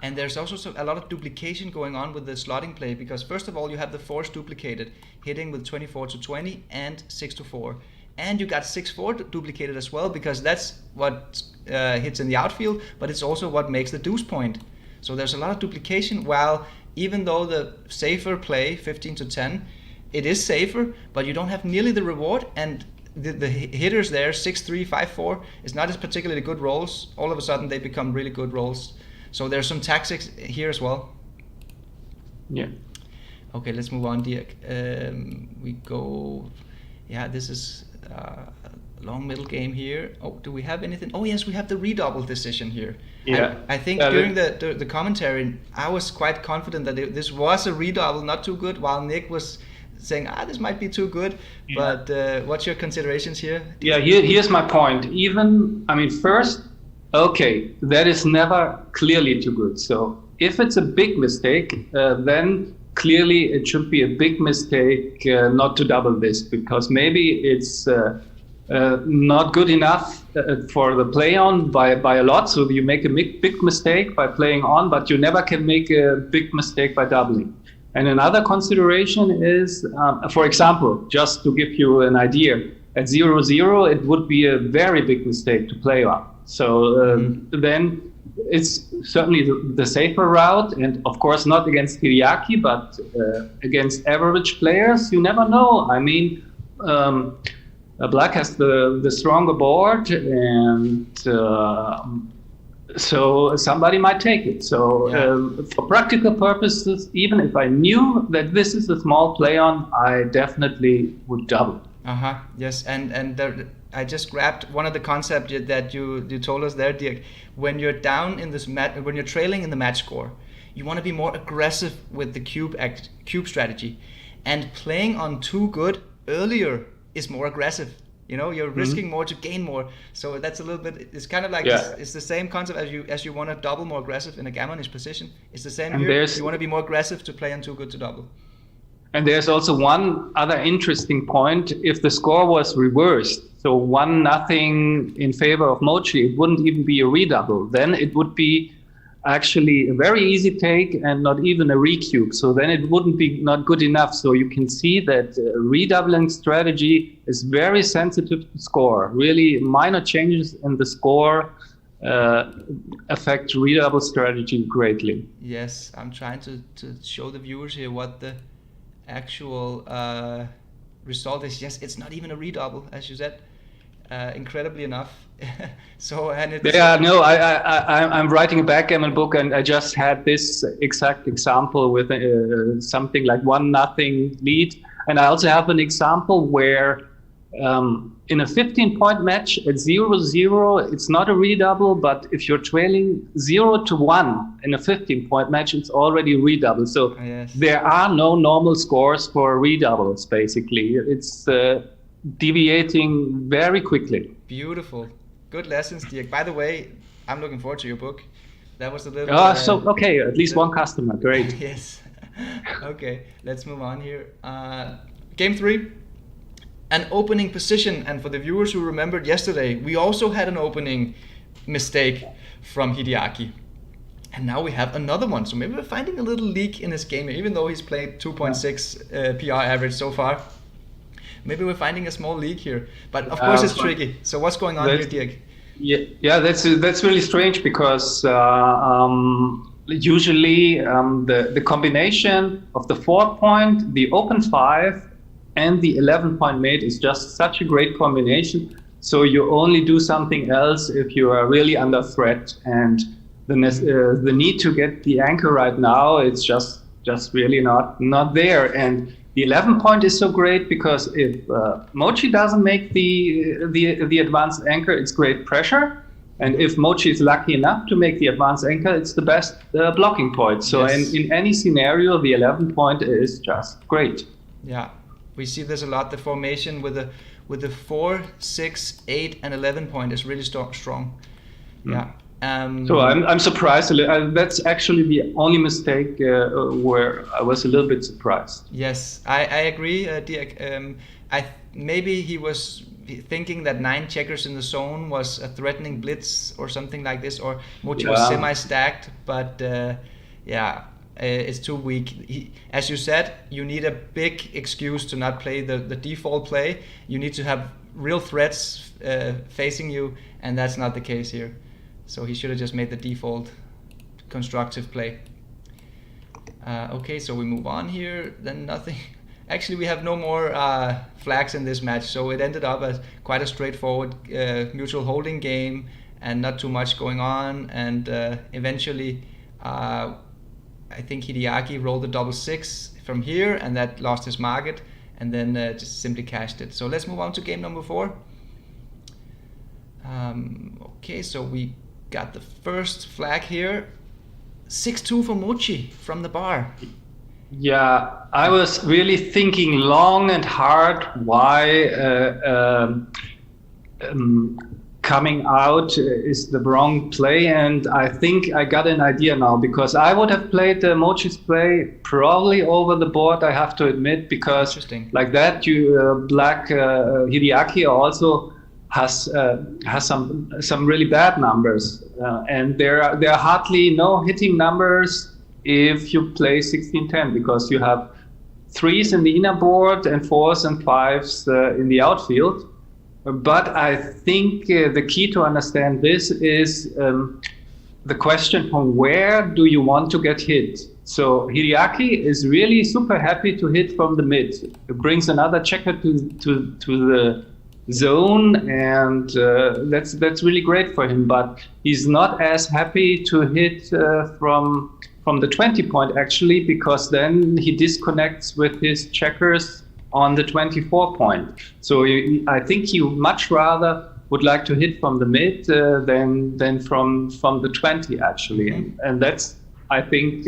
And there's also a lot of duplication going on with the slotting play, because first of all you have the 4s duplicated, hitting with 24-20 and 6-4, and you got 6-4 duplicated as well, because that's what hits in the outfield, but it's also what makes the deuce point. So there's a lot of duplication, while even though the safer play 15-10, it is safer, but you don't have nearly the reward, and the hitters there 6-3, 5-4 is not as particularly good rolls. All of a sudden they become really good rolls. So there's some tactics here as well. Yeah. Okay, let's move on, Dirk. We go. Yeah, this is a long middle game here. Oh, do we have anything? Oh yes, we have the redouble decision here. Yeah. I think during the commentary, I was quite confident that this was a redouble, not too good, while Nick was saying, this might be too good. But what's your considerations here? Yeah, here's my point. First, okay, that is never clearly too good. So if it's a big mistake, then clearly it should be a big mistake not to double this, because maybe it's not good enough for the play on by a lot. So you make a big mistake by playing on, but you never can make a big mistake by doubling. And another consideration is, for example, just to give you an idea, at 0-0, it would be a very big mistake to play on. So then it's certainly the safer route, and of course not against Hideaki, but against average players. You never know. Black has the stronger board, and so somebody might take it. So for practical purposes, even if I knew that this is a small play on, I definitely would double. Yes, and I just grabbed one of the concepts that you told us there, Dirk. When you're down in this when you're trailing in the match score, you want to be more aggressive with the cube strategy, and playing on too good earlier is more aggressive. You know, you're risking more to gain more. So that's a little bit. It's kind of like it's the same concept as you want to double more aggressive in a gammonish position. It's the same here. You want to be more aggressive to play on too good to double. And there's also one other interesting point. If the score was reversed, so 1-0 in favor of Mochy, it wouldn't even be a redouble. Then it would be actually a very easy take and not even a recube. So then it wouldn't be not good enough. So you can see that redoubling strategy is very sensitive to score. Really minor changes in the score affect redouble strategy greatly. Yes, I'm trying to show the viewers here what the actual result is. Yes, it's not even a redouble, as you said. Incredibly enough. So and it's I'm writing a backgammon book, and I just had this exact example with something like 1-0 lead, and I also have an example where in a 15-point match at 0-0, it's not a redouble, but if you're trailing 0-1 in a 15-point match, it's already a redouble. So there are no normal scores for redoubles. Basically, it's deviating very quickly. Beautiful. Good lessons, Dirk. By the way, I'm looking forward to your book. That was a little... okay, at least one customer. Great. Yes. Okay, let's move on here. Game 3, an opening position. And for the viewers who remembered yesterday, we also had an opening mistake from Hideaki. And now we have another one. So maybe we're finding a little leak in his game, even though he's played 2.6 PR average so far. Maybe we're finding a small leak here, but of course it's tricky. So what's going on here, Dirk? Yeah, that's really strange because usually the combination of the 4-point, the open 5, and the 11-point mate is just such a great combination. So you only do something else if you are really under threat, and the need to get the anchor right now, it's just really not there. And the 11-point is so great because if Mochy doesn't make the advanced anchor, it's great pressure. And if Mochy is lucky enough to make the advanced anchor, it's the best blocking point. So in any scenario, the 11-point is just great. Yeah, we see this a lot. The formation with the 4, 6, 8, and 11-point is really strong. Yeah. So I'm surprised. That's actually the only mistake where I was a little bit surprised. Yes, I agree, Dirk. Maybe he was thinking that 9 checkers in the zone was a threatening blitz or something like this, or Mochy was semi-stacked, but it's too weak. As you said, you need a big excuse to not play the default play. You need to have real threats facing you, and that's not the case here. So he should have just made the default constructive play. Okay, so we move on here. Then nothing. Actually, we have no more flags in this match. So it ended up as quite a straightforward mutual holding game and not too much going on. And eventually, I think Hideaki rolled a 6-6 from here, and that lost his market, and then just simply cashed it. So let's move on to game number 4. Okay, so we got the first flag here. 6-2 for Mochy from the bar. Yeah, I was really thinking long and hard why coming out is the wrong play, and I think I got an idea now, because I would have played Mochy's play probably over the board, I have to admit, because like that, Black Hideaki also has some really bad numbers, and there are hardly no hitting numbers if you play 16-10, because you have 3s in the inner board and 4s and 5s in the outfield. But I think the key to understand this is the question from where do you want to get hit. So Hideaki is really super happy to hit from the mid. It brings another checker to the zone, and that's really great for him. But he's not as happy to hit from the 20-point actually, because then he disconnects with his checkers on the 24 point. So I think he much rather would like to hit from the mid than from the 20 actually, and that's, I think,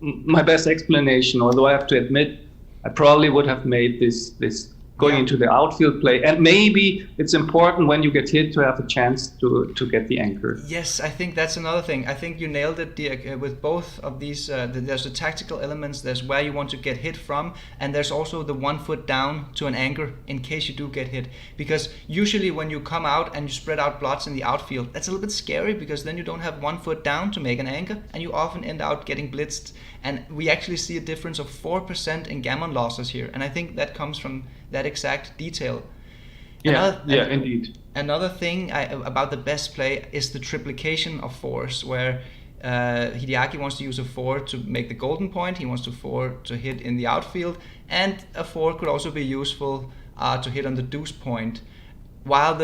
my best explanation. Although I have to admit, I probably would have made this going into the outfield play, and maybe it's important when you get hit to have a chance to get the anchor. Yes, I think that's another thing. I think you nailed it, Dirk, with both of these. There's the tactical elements, there's where you want to get hit from, and there's also the 1 foot down to an anchor in case you do get hit. Because usually when you come out and you spread out blots in the outfield, that's a little bit scary, because then you don't have 1 foot down to make an anchor, and you often end out getting blitzed. And we actually see a difference of 4% in gammon losses here, and I think that comes from that exact detail. Indeed. Another thing about the best play is the triplication of fours, where Hideaki wants to use a 4 to make the golden point, he wants to 4 to hit in the outfield, and a 4 could also be useful to hit on the deuce point, while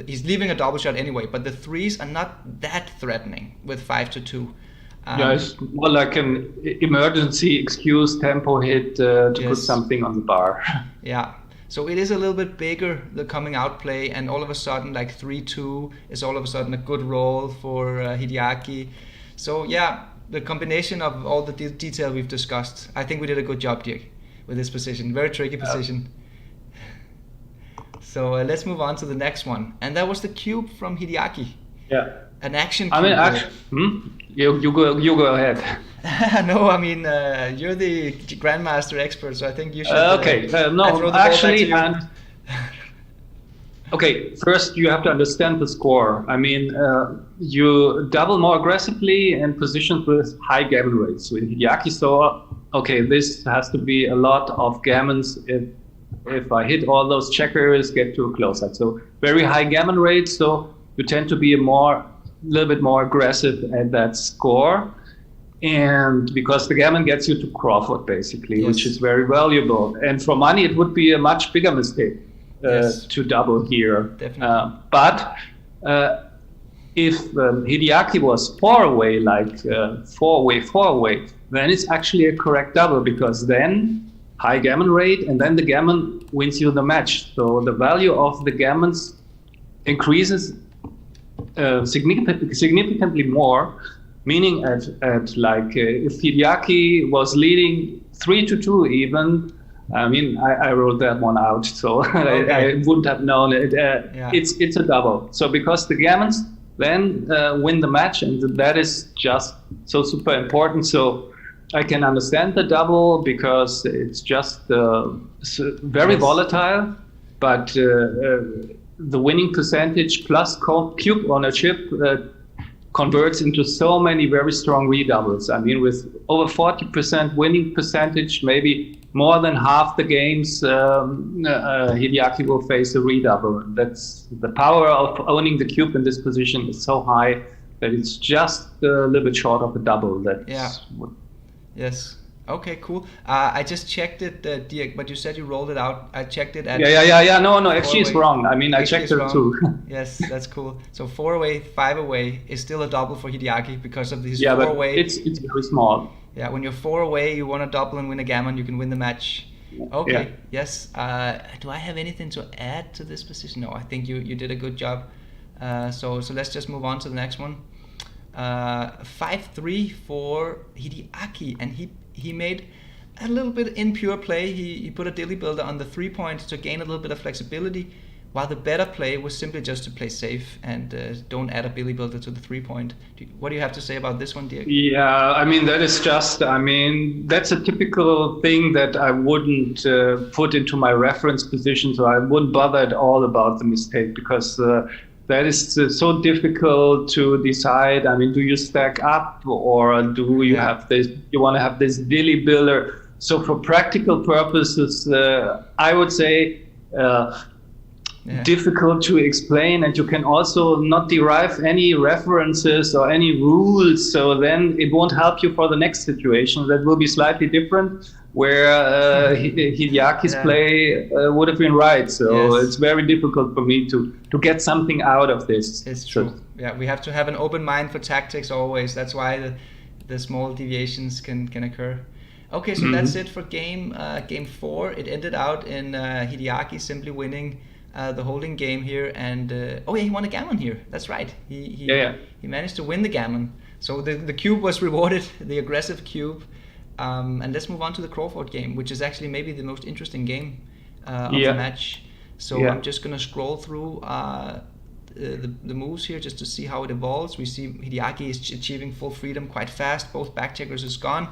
he's leaving a double shot anyway, but the 3s are not that threatening with 5 to 2. It's more like an emergency excuse tempo hit to put something on the bar. Yeah, so it is a little bit bigger, the coming out play, and all of a sudden like 3-2 is all of a sudden a good roll for Hideaki. So yeah, the combination of all the detail we've discussed, I think we did a good job, Dirk, with this position. Very tricky position. So let's move on to the next one, and that was the cube from Hideaki. Yeah. An action cube. You go ahead. No, I mean, you're the Grandmaster expert, so I think you should. Okay, first you have to understand the score. I mean, you double more aggressively in positions with high gammon rates. So in Hideaki saw, okay, this has to be a lot of gammons if I hit all those checkers, get to a close-up. So very high gammon rates, so you tend to be a little bit more aggressive at that score, and because the gammon gets you to Crawford basically, which is very valuable. And for money, it would be a much bigger mistake to double here. Definitely. But if Hideaki was 4 away, like 4 away, then it's actually a correct double, because then high gammon rate, and then the gammon wins you the match. So the value of the gammons increases significantly more, meaning at like if Hideaki was leading 3-2 even, I mean, I wrote that one out, so I wouldn't have known it. It's a double. So because the gammons then win the match, and that is just so super important. So I can understand the double, because it's just very volatile, but the winning percentage plus cube ownership converts into so many very strong redoubles. I mean, with over 40% winning percentage, maybe more than half the games, Hideaki will face a redouble. That's the power of owning the cube in this position is so high that it's just a little bit short of a double. Yes. Okay, cool. I just checked it, Dirk, but you said you rolled it out. I checked it at... Yeah. No, XG is wrong. I mean, I checked it too. Yes, that's cool. So 4 away, 5 away is still a double for Hideaki because of his 4 away. It's very small. Yeah, when you're 4 away, you want to double and win a gammon, you can win the match. Okay, yes. Do I have anything to add to this position? No, I think you did a good job. So let's just move on to the next one. 5-3 for Hideaki, and he made a little bit impure play. He put a dilly builder on the 3 point to gain a little bit of flexibility, while the better play was simply just to play safe and don't add a billy builder to the 3 point. What do you have to say about this one, Dirk? Yeah, I mean, that is just, I mean, that's a typical thing that I wouldn't put into my reference position, so I wouldn't bother at all about the mistake, because that is so difficult to decide. I mean, do you stack up, or do you have this? You want to have this dilly builder? So for practical purposes, I would say difficult to explain, and you can also not derive any references or any rules. So then it won't help you for the next situation. That will be slightly different, where Hideaki's play would have been right. So it's very difficult for me to get something out of this. It's true. Yeah, we have to have an open mind for tactics always. That's why the small deviations can occur. Okay, so that's it for game 4. It ended out in Hideaki simply winning the holding game here, and he won a gammon here. That's right. He managed to win the gammon. So the cube was rewarded, the aggressive cube. And let's move on to the Crawford game, which is actually maybe the most interesting game of the match. So I'm just gonna scroll through the moves here just to see how it evolves. We see Hideaki is achieving full freedom quite fast. Both back checkers is gone.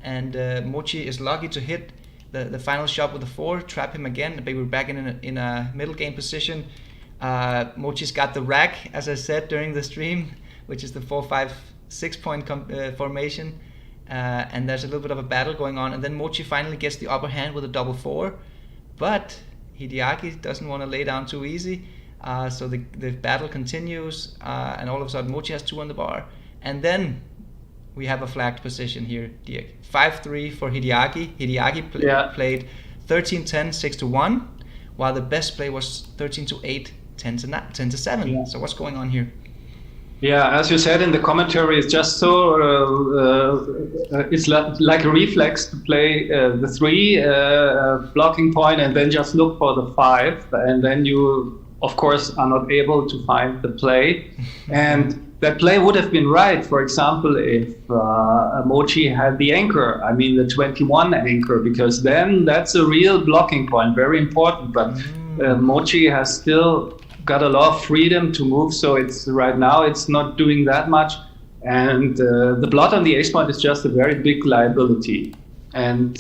And Mochy is lucky to hit the final shot with the 4, trap him again, but we're back in a middle game position. Mochy's got the rack, as I said during the stream, which is the 4-5-6 point formation, and there's a little bit of a battle going on, and then Mochy finally gets the upper hand with a double 4, but Hideaki doesn't want to lay down too easy, so the battle continues, and all of a sudden Mochy has 2 on the bar, and then we have a flagged position here, Dirk. 5-3 for Hideaki. Hideaki played 13-10, 6-1, while the best play was 13-8, 10-7. Yeah. So what's going on here? Yeah, as you said in the commentary, it's just so it's like a reflex to play the 3 blocking point and then just look for the 5, and then you, of course, are not able to find the play. And that play would have been right, for example, if Mochy had the anchor, I mean the 21 anchor, because then that's a real blocking point, very important. But Mochy has still got a lot of freedom to move, so it's right now it's not doing that much. And the blot on the ace point is just a very big liability. And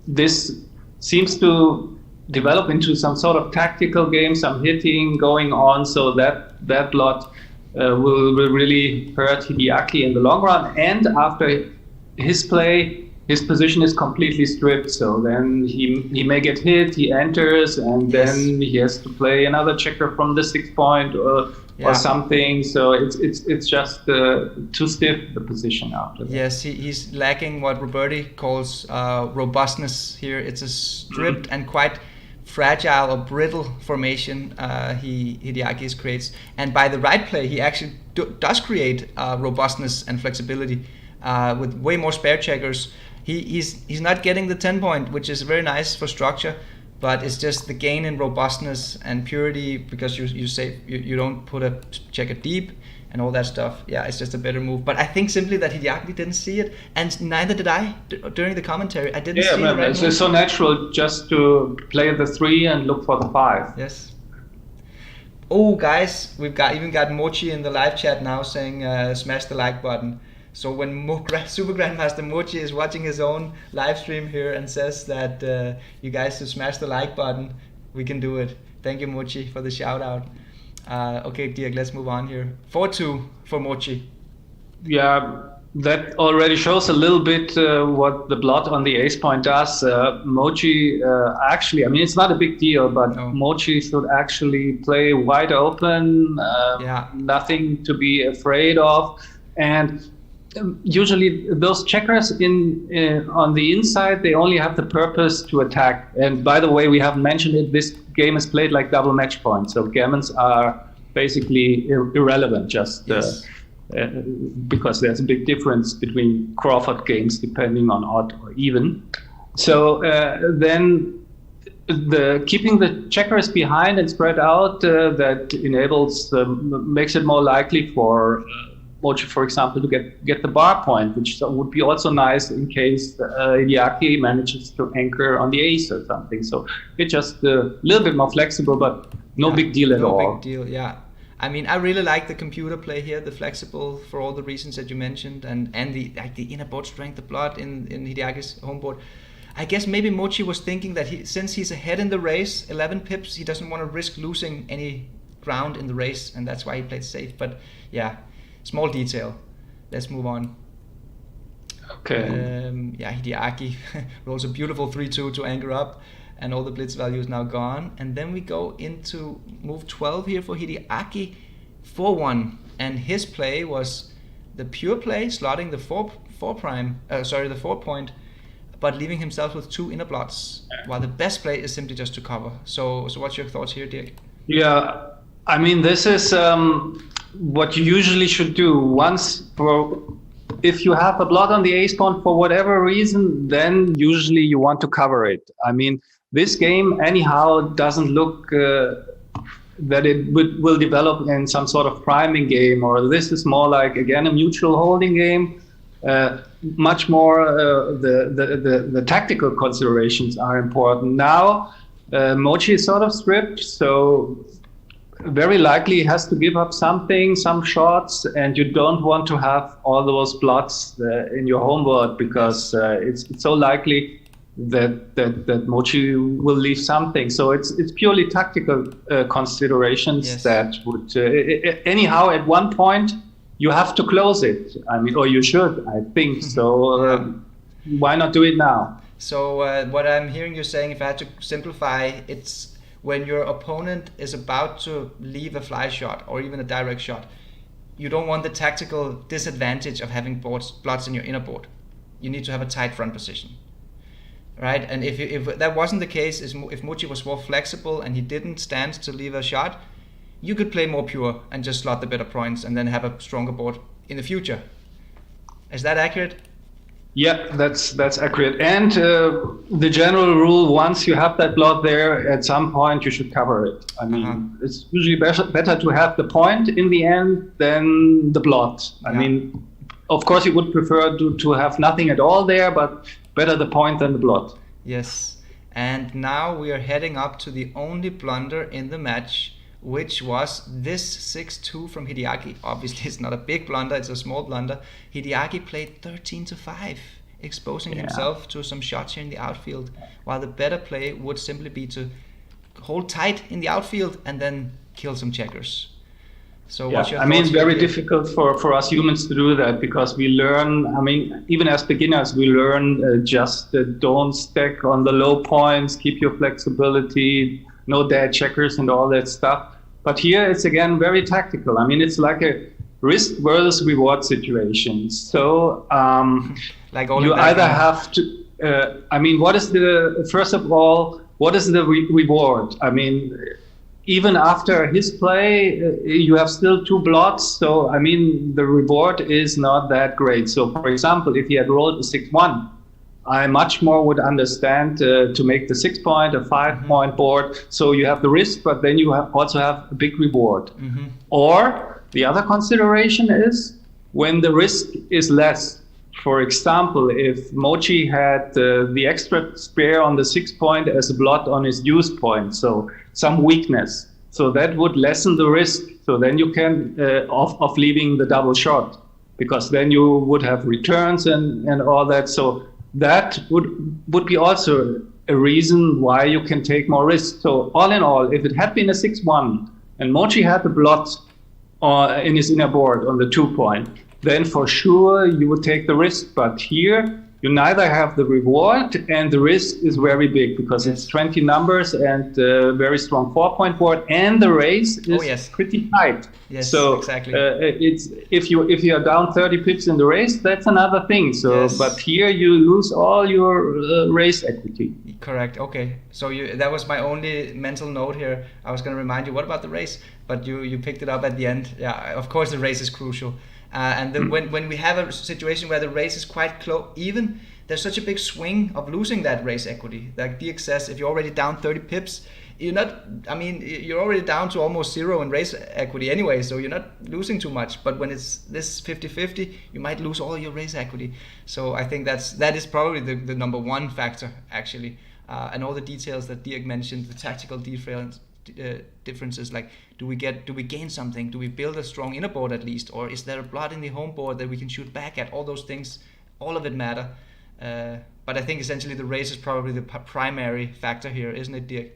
this seems to develop into some sort of tactical game, some hitting going on, so that blot will really hurt Hideaki in the long run. And after his play, his position is completely stripped. So then he may get hit, he enters, and then he has to play another checker from the 6 point or something. So it's just too stiff, the position after that. Yes, he's lacking what Roberti calls robustness here. It's a stripped and quite fragile or brittle formation Hideaki creates, and by the right play he actually does create robustness and flexibility with way more spare checkers. He's not getting the 10 point, which is very nice for structure, but it's just the gain in robustness and purity, because you don't put a checker deep and all that stuff. Yeah, it's just a better move. But I think simply that Hideaki didn't see it, and neither did I during the commentary. I didn't see the right move. It's so natural just to play the 3 and look for the 5. Yes. Oh, guys, we've even got Mochy in the live chat now saying smash the like button. So when Super-Grandmaster Mochy is watching his own live stream here and says that you guys should smash the like button, we can do it. Thank you, Mochy, for the shout out. Okay, Dirk, let's move on here. 4-2 for Mochy. Yeah, that already shows a little bit what the blot on the ace point does. Mochy actually, I mean, it's not a big deal, but Mochy should actually play wide open, nothing to be afraid of. And usually those checkers on the inside, they only have the purpose to attack. And by the way, we haven't mentioned it, this game is played like double match point, so gammons are basically irrelevant, just because there's a big difference between Crawford games depending on odd or even. So then keeping the checkers behind and spread out, that makes it more likely for Mochy, for example, to get the bar point, which would be also nice in case Hideaki manages to anchor on the ace or something. So it's just a little bit more flexible, but no big deal at all. No big deal, yeah. I mean, I really like the computer play here, the flexible for all the reasons that you mentioned, and the inner board strength, the blood in Hideaki's home board. I guess maybe Mochy was thinking that since he's ahead in the race, 11 pips, he doesn't want to risk losing any ground in the race, and that's why he played safe. But yeah. Small detail. Let's move on. Okay. Hideaki rolls a beautiful 3-2 to anchor up, and all the blitz value is now gone. And then we go into move 12 here for Hideaki, 4-1. And his play was the pure play, slotting the 4 point, but leaving himself with 2 inner blots, while the best play is simply just to cover. So what's your thoughts here, Dirk? Yeah, I mean, this is what you usually should do. Once if you have a blot on the ace pawn for whatever reason, then usually you want to cover it. I mean, this game anyhow doesn't look that it will develop in some sort of priming game, or this is more like, again, a mutual holding game. Much more the tactical considerations are important. Now, Mochy is sort of stripped, so very likely he has to give up something, some shots, and you don't want to have all those blots in your home board, because it's so likely that Mochy will leave something. So it's purely tactical considerations that would anyhow at one point you have to close it. I mean, or you should, I think. So why not do it now? So what I'm hearing you saying, if I had to simplify, it's when your opponent is about to leave a fly shot or even a direct shot, you don't want the tactical disadvantage of having blots in your inner board. You need to have a tight front position, right? And if that wasn't the case, if Mochy was more flexible and he didn't stand to leave a shot, you could play more pure and just slot the better points and then have a stronger board in the future. Is that accurate? Yeah, that's accurate. And the general rule, once you have that blot there, at some point you should cover it. I mean, it's usually better to have the point in the end than the blot. I mean, of course you would prefer to have nothing at all there, but better the point than the blot. Yes, and now we are heading up to the only blunder in the match, which was this 6-2 from Hideaki. Obviously, it's not a big blunder, it's a small blunder. Hideaki played 13-5, exposing himself to some shots here in the outfield, while the better play would simply be to hold tight in the outfield and then kill some checkers. So what's your thoughts? Very difficult for us humans to do that, because we learn, even as beginners, we learn just don't stack on the low points, keep your flexibility, no dead checkers and all that stuff. But here it's again very tactical. I mean, it's like a risk versus reward situation. So like all you either have to, what is first of all, what is the reward? I mean, even after his play, you have still 2 blots. So, I mean, the reward is not that great. So, for example, if he had rolled a 6-1, I much more would understand to make the 6-point, a 5-point board. So you have the risk, but then you also have a big reward. Or the other consideration is when the risk is less. For example, if Mochy had the extra spare on the 6-point as a blot on his deuce point, so some weakness. So that would lessen the risk. So then you can of leaving the double shot, because then you would have returns and all that. So that would be also a reason why you can take more risk. So all in all, if it had been a 6-1 and Mochy had the blot in his inner board on the 2-point, then for sure you would take the risk. But here you neither have the reward, and the risk is very big, because it's 20 numbers and very strong 4-point board, and the race is pretty tight. Yes, so exactly. It's if you are down 30 pips in the race, that's another thing. So, but here you lose all your race equity. Correct. Okay. So that was my only mental note here. I was going to remind you, what about the race? But you picked it up at the end. Yeah, of course the race is crucial. And then when we have a situation where the race is quite close, even there's such a big swing of losing that race equity. Like Dirk says, if you're already down 30 pips, you're already down to almost 0 in race equity anyway, so you're not losing too much. But when it's this 50-50, you might lose all your race equity. So I think that is probably the number one factor, actually. And all the details that Dirk mentioned, the tactical differences, like do we gain something, do we build a strong inner board at least, or is there a blot in the home board that we can shoot back at? All those things, all of it matter, but I think essentially the race is probably the primary factor here, isn't it, Dirk?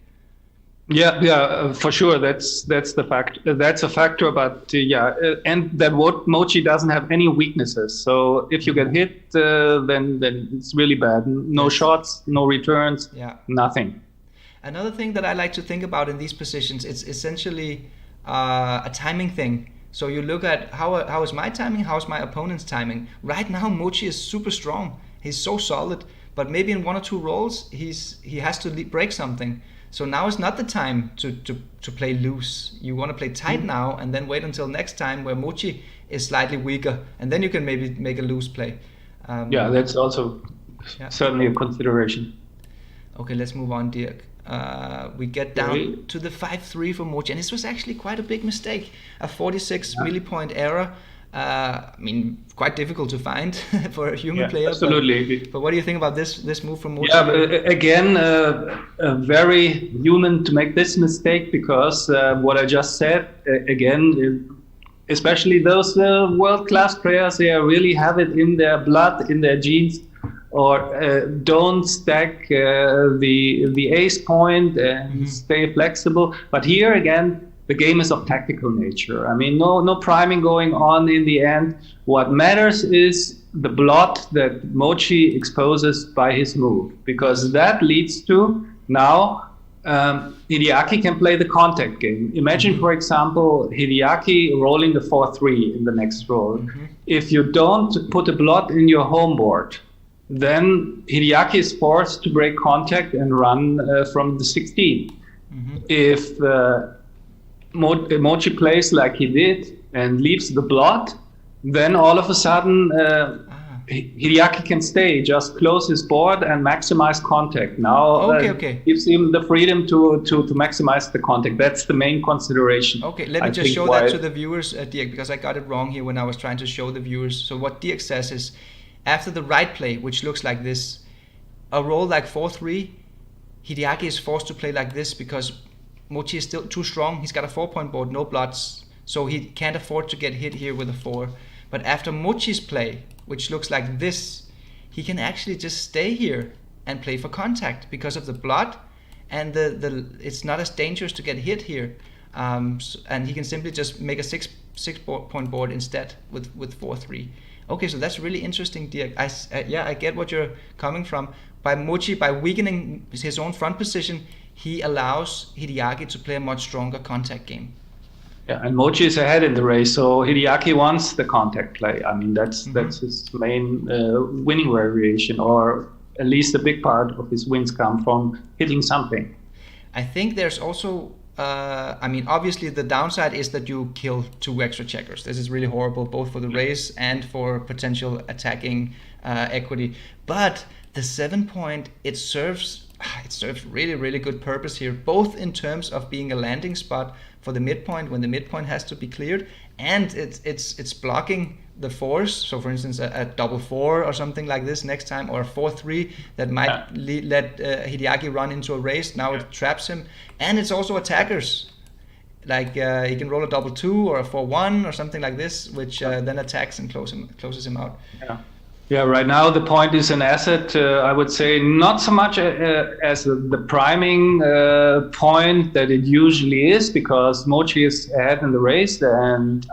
Yeah, for sure. That's the fact. That's a factor. But and that Mochy doesn't have any weaknesses. So if you get hit, then it's really bad. No shots, no returns, nothing. Another thing that I like to think about in these positions, it's essentially a timing thing. So you look at how is my timing, how is my opponent's timing. Right now, Mochy is super strong. He's so solid, but maybe in 1 or 2 rolls, he has to break something. So now is not the time to play loose. You want to play tight now, and then wait until next time where Mochy is slightly weaker, and then you can maybe make a loose play. That's also certainly a consideration. Okay, let's move on, Dirk. We get down to the 5-3 for Mochy, and this was actually quite a big mistake. A 46 millipoint error. I mean, quite difficult to find for a human player. Absolutely. But what do you think about this move from Mochy? Again, very human to make this mistake, because what I just said, again, especially those world-class players, they really have it in their blood, in their genes, or don't stack the ace point and stay flexible. But here again, the game is of tactical nature. I mean, no priming going on in the end. What matters is the blot that Mochy exposes by his move, because that leads to now Hideaki can play the contact game. Imagine, for example, Hideaki rolling the 4-3 in the next roll. If you don't put a blot in your home board, then Hideaki is forced to break contact and run from the 16. If Mochy plays like he did and leaves the blot, then all of a sudden Hideaki can stay, just close his board and maximize contact. Now gives him the freedom to maximize the contact. That's the main consideration. Okay, let me just show that to the viewers, Dirk, because I got it wrong here when I was trying to show the viewers. So what Dirk says is, after the right play, which looks like this, a roll like 4-3, Hideaki is forced to play like this because Mochy is still too strong. He's got a 4-point board, no blots, so he can't afford to get hit here with a 4. But after Mochy's play, which looks like this, he can actually just stay here and play for contact because of the blot, and it's not as dangerous to get hit here. And he can simply just make a 6-point board instead with 4-3. Okay, so that's really interesting, Dirk. I get what you're coming from. By Mochy, by weakening his own front position, he allows Hideaki to play a much stronger contact game. Yeah, and Mochy is ahead in the race, so Hideaki wants the contact play. I mean, that's his main winning variation, or at least a big part of his wins come from hitting something. I think there's also, I mean, obviously the downside is that you kill 2 extra checkers. This is really horrible, both for the race and for potential attacking equity. But the 7-point, it serves really, really good purpose here, both in terms of being a landing spot for the midpoint when the midpoint has to be cleared, and it's blocking the 4s. So for instance, a double 4 or something like this next time, or a 4-3 that might let Hideaki run into a race. Now it traps him, and it's also attackers. Like he can roll a double 2 or a 4-1 or something like this, which then attacks and closes him out. Yeah, right now the point is an asset, I would say, not so much as the priming point that it usually is, because Mochy is ahead in the race, and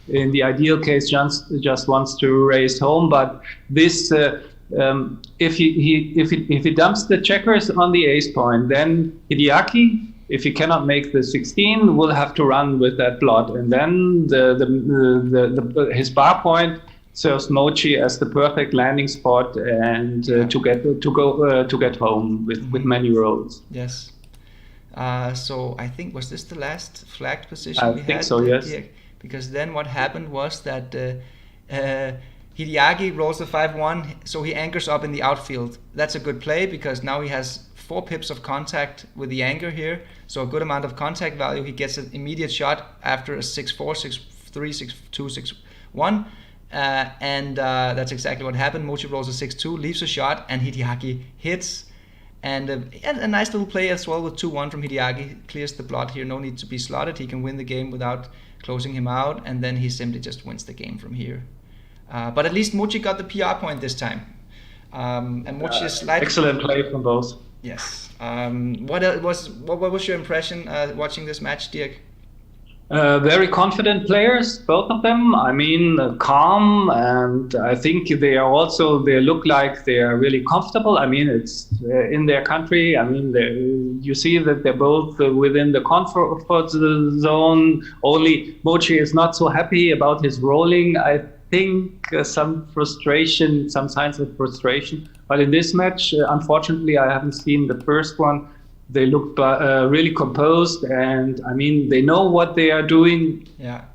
in the ideal case just wants to race home. But this, if he dumps the checkers on the ace point, then Hideaki, if he cannot make the 16, will have to run with that blot, and then his bar point serves Mochy as the perfect landing spot and to get home with many rolls. Yes. So I think, was this the last flagged position we had? I think so, yes. Because then what happened was that Hideaki rolls the 5-1, so he anchors up in the outfield. That's a good play because now he has 4 pips of contact with the anchor here, so a good amount of contact value. He gets an immediate shot after a 6-4, 6-3, 6-2, 6-1. And that's exactly what happened. Mochy rolls a 6-2, leaves a shot, and Hideaki hits. And a nice little play as well with 2-1 from Hideaki. Clears the blot here, no need to be slotted. He can win the game without closing him out, and then he simply just wins the game from here. But at least Mochy got the PR point this time. And Mochy is slightly... Excellent play from both. Yes. What was your impression watching this match, Dirk? Very confident players, both of them. I mean, calm, and I think they look like they are really comfortable. I mean, it's in their country. I mean, you see that they're both within the comfort zone. Only Mochy is not so happy about his rolling. I think some signs of frustration. But in this match, unfortunately, I haven't seen the first one. They look really composed, and I mean, they know what they are doing. Yeah.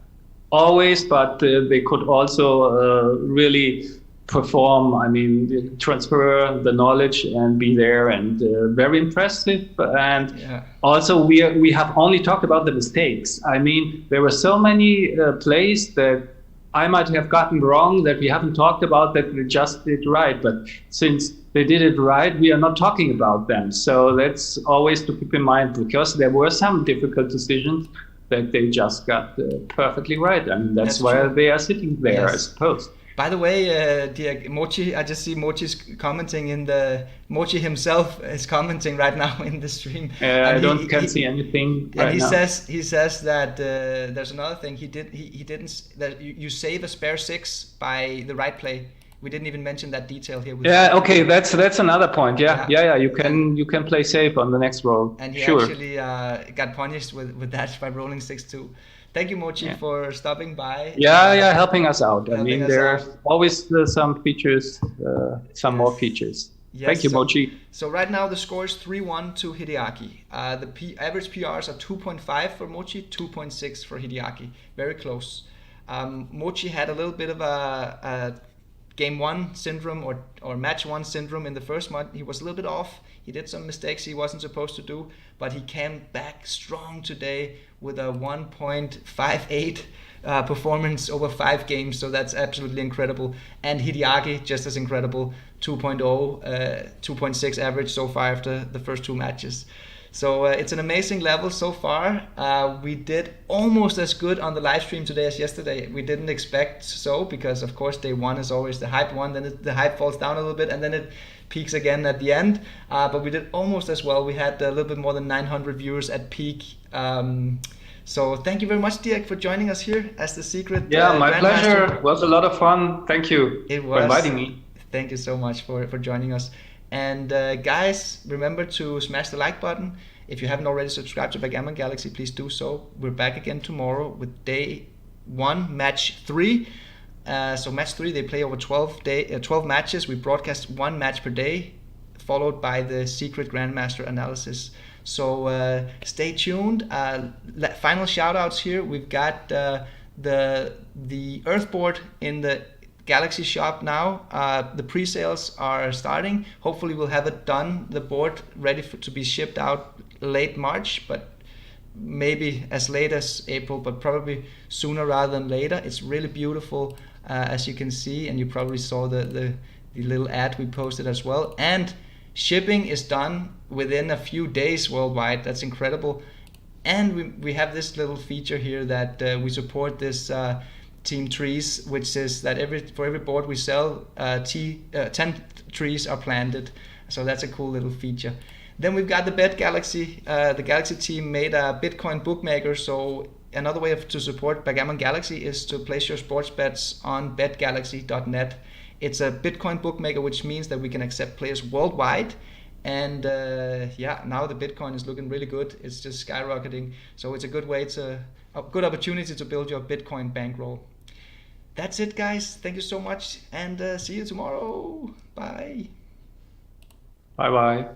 Always, but they could also really perform. I mean, transfer the knowledge and be there, and very impressive. And also, we have only talked about the mistakes. I mean, there were so many plays that I might have gotten wrong that we haven't talked about that they just did right. But since they did it right, we are not talking about them. So that's always to keep in mind, because there were some difficult decisions that they just got perfectly right. I mean, that's why they are sitting there, I suppose. By the way, dear Mochy, I just see Mochy's commenting in the... Mochy himself is commenting right now in the stream. I can't see anything right now. And he says that there's another thing. He didn't... That you save a spare 6 by the right play. We didn't even mention that detail here. Okay, that's another point. Yeah. You can play safe on the next roll. And he actually got punished with that by rolling 6-2. Thank you, Mochy, for stopping by. Helping us out. I mean, there are always some features, more features. Yes, thank you, Mochy. So right now the score is 3-1 to Hideaki. The average PRs are 2.5 for Mochy, 2.6 for Hideaki. Very close. Mochy had a little bit of a game 1 syndrome or match 1 syndrome in the first month. He was a little bit off. He did some mistakes he wasn't supposed to do, but he came back strong today with a 1.58 performance over 5 games. So that's absolutely incredible. And Hideaki, just as incredible, 2.0, 2.6 average so far after the first 2 matches. So it's an amazing level so far. We did almost as good on the live stream today as yesterday. We didn't expect so, because of course day 1 is always the hype one, then the hype falls down a little bit and then it peaks again at the end. But we did almost as well. We had a little bit more than 900 viewers at peak. So thank you very much, Dirk, for joining us here as the secret my pleasure. It was a lot of fun. Thank you for inviting me. Thank you so much for joining us. And guys, remember to smash the like button. If you haven't already subscribed to Backgammon Galaxy, please do so. We're back again tomorrow with day 1, match 3. So match 3, they play over 12 matches. We broadcast 1 match per day, followed by the secret Grandmaster analysis. So stay tuned. Final shout outs here. We've got the Earthboard in the Galaxy shop now. The pre-sales are starting. Hopefully we'll have it done, the board ready to be shipped out late March, but maybe as late as April, but probably sooner rather than later. It's really beautiful, as you can see, and you probably saw the little ad we posted as well. And shipping is done within a few days worldwide. That's incredible. And we have this little feature here that we support this team trees, which is that for every board we sell, 10 trees are planted. So that's a cool little feature. Then we've got the Bet Galaxy. The Galaxy team made a Bitcoin bookmaker. So another way to support Backgammon Galaxy is to place your sports bets on betgalaxy.net. It's a Bitcoin bookmaker, which means that we can accept players worldwide. And now the Bitcoin is looking really good. It's just skyrocketing. So it's a good good opportunity to build your Bitcoin bankroll. That's it, guys. Thank you so much, and see you tomorrow. Bye. Bye-bye.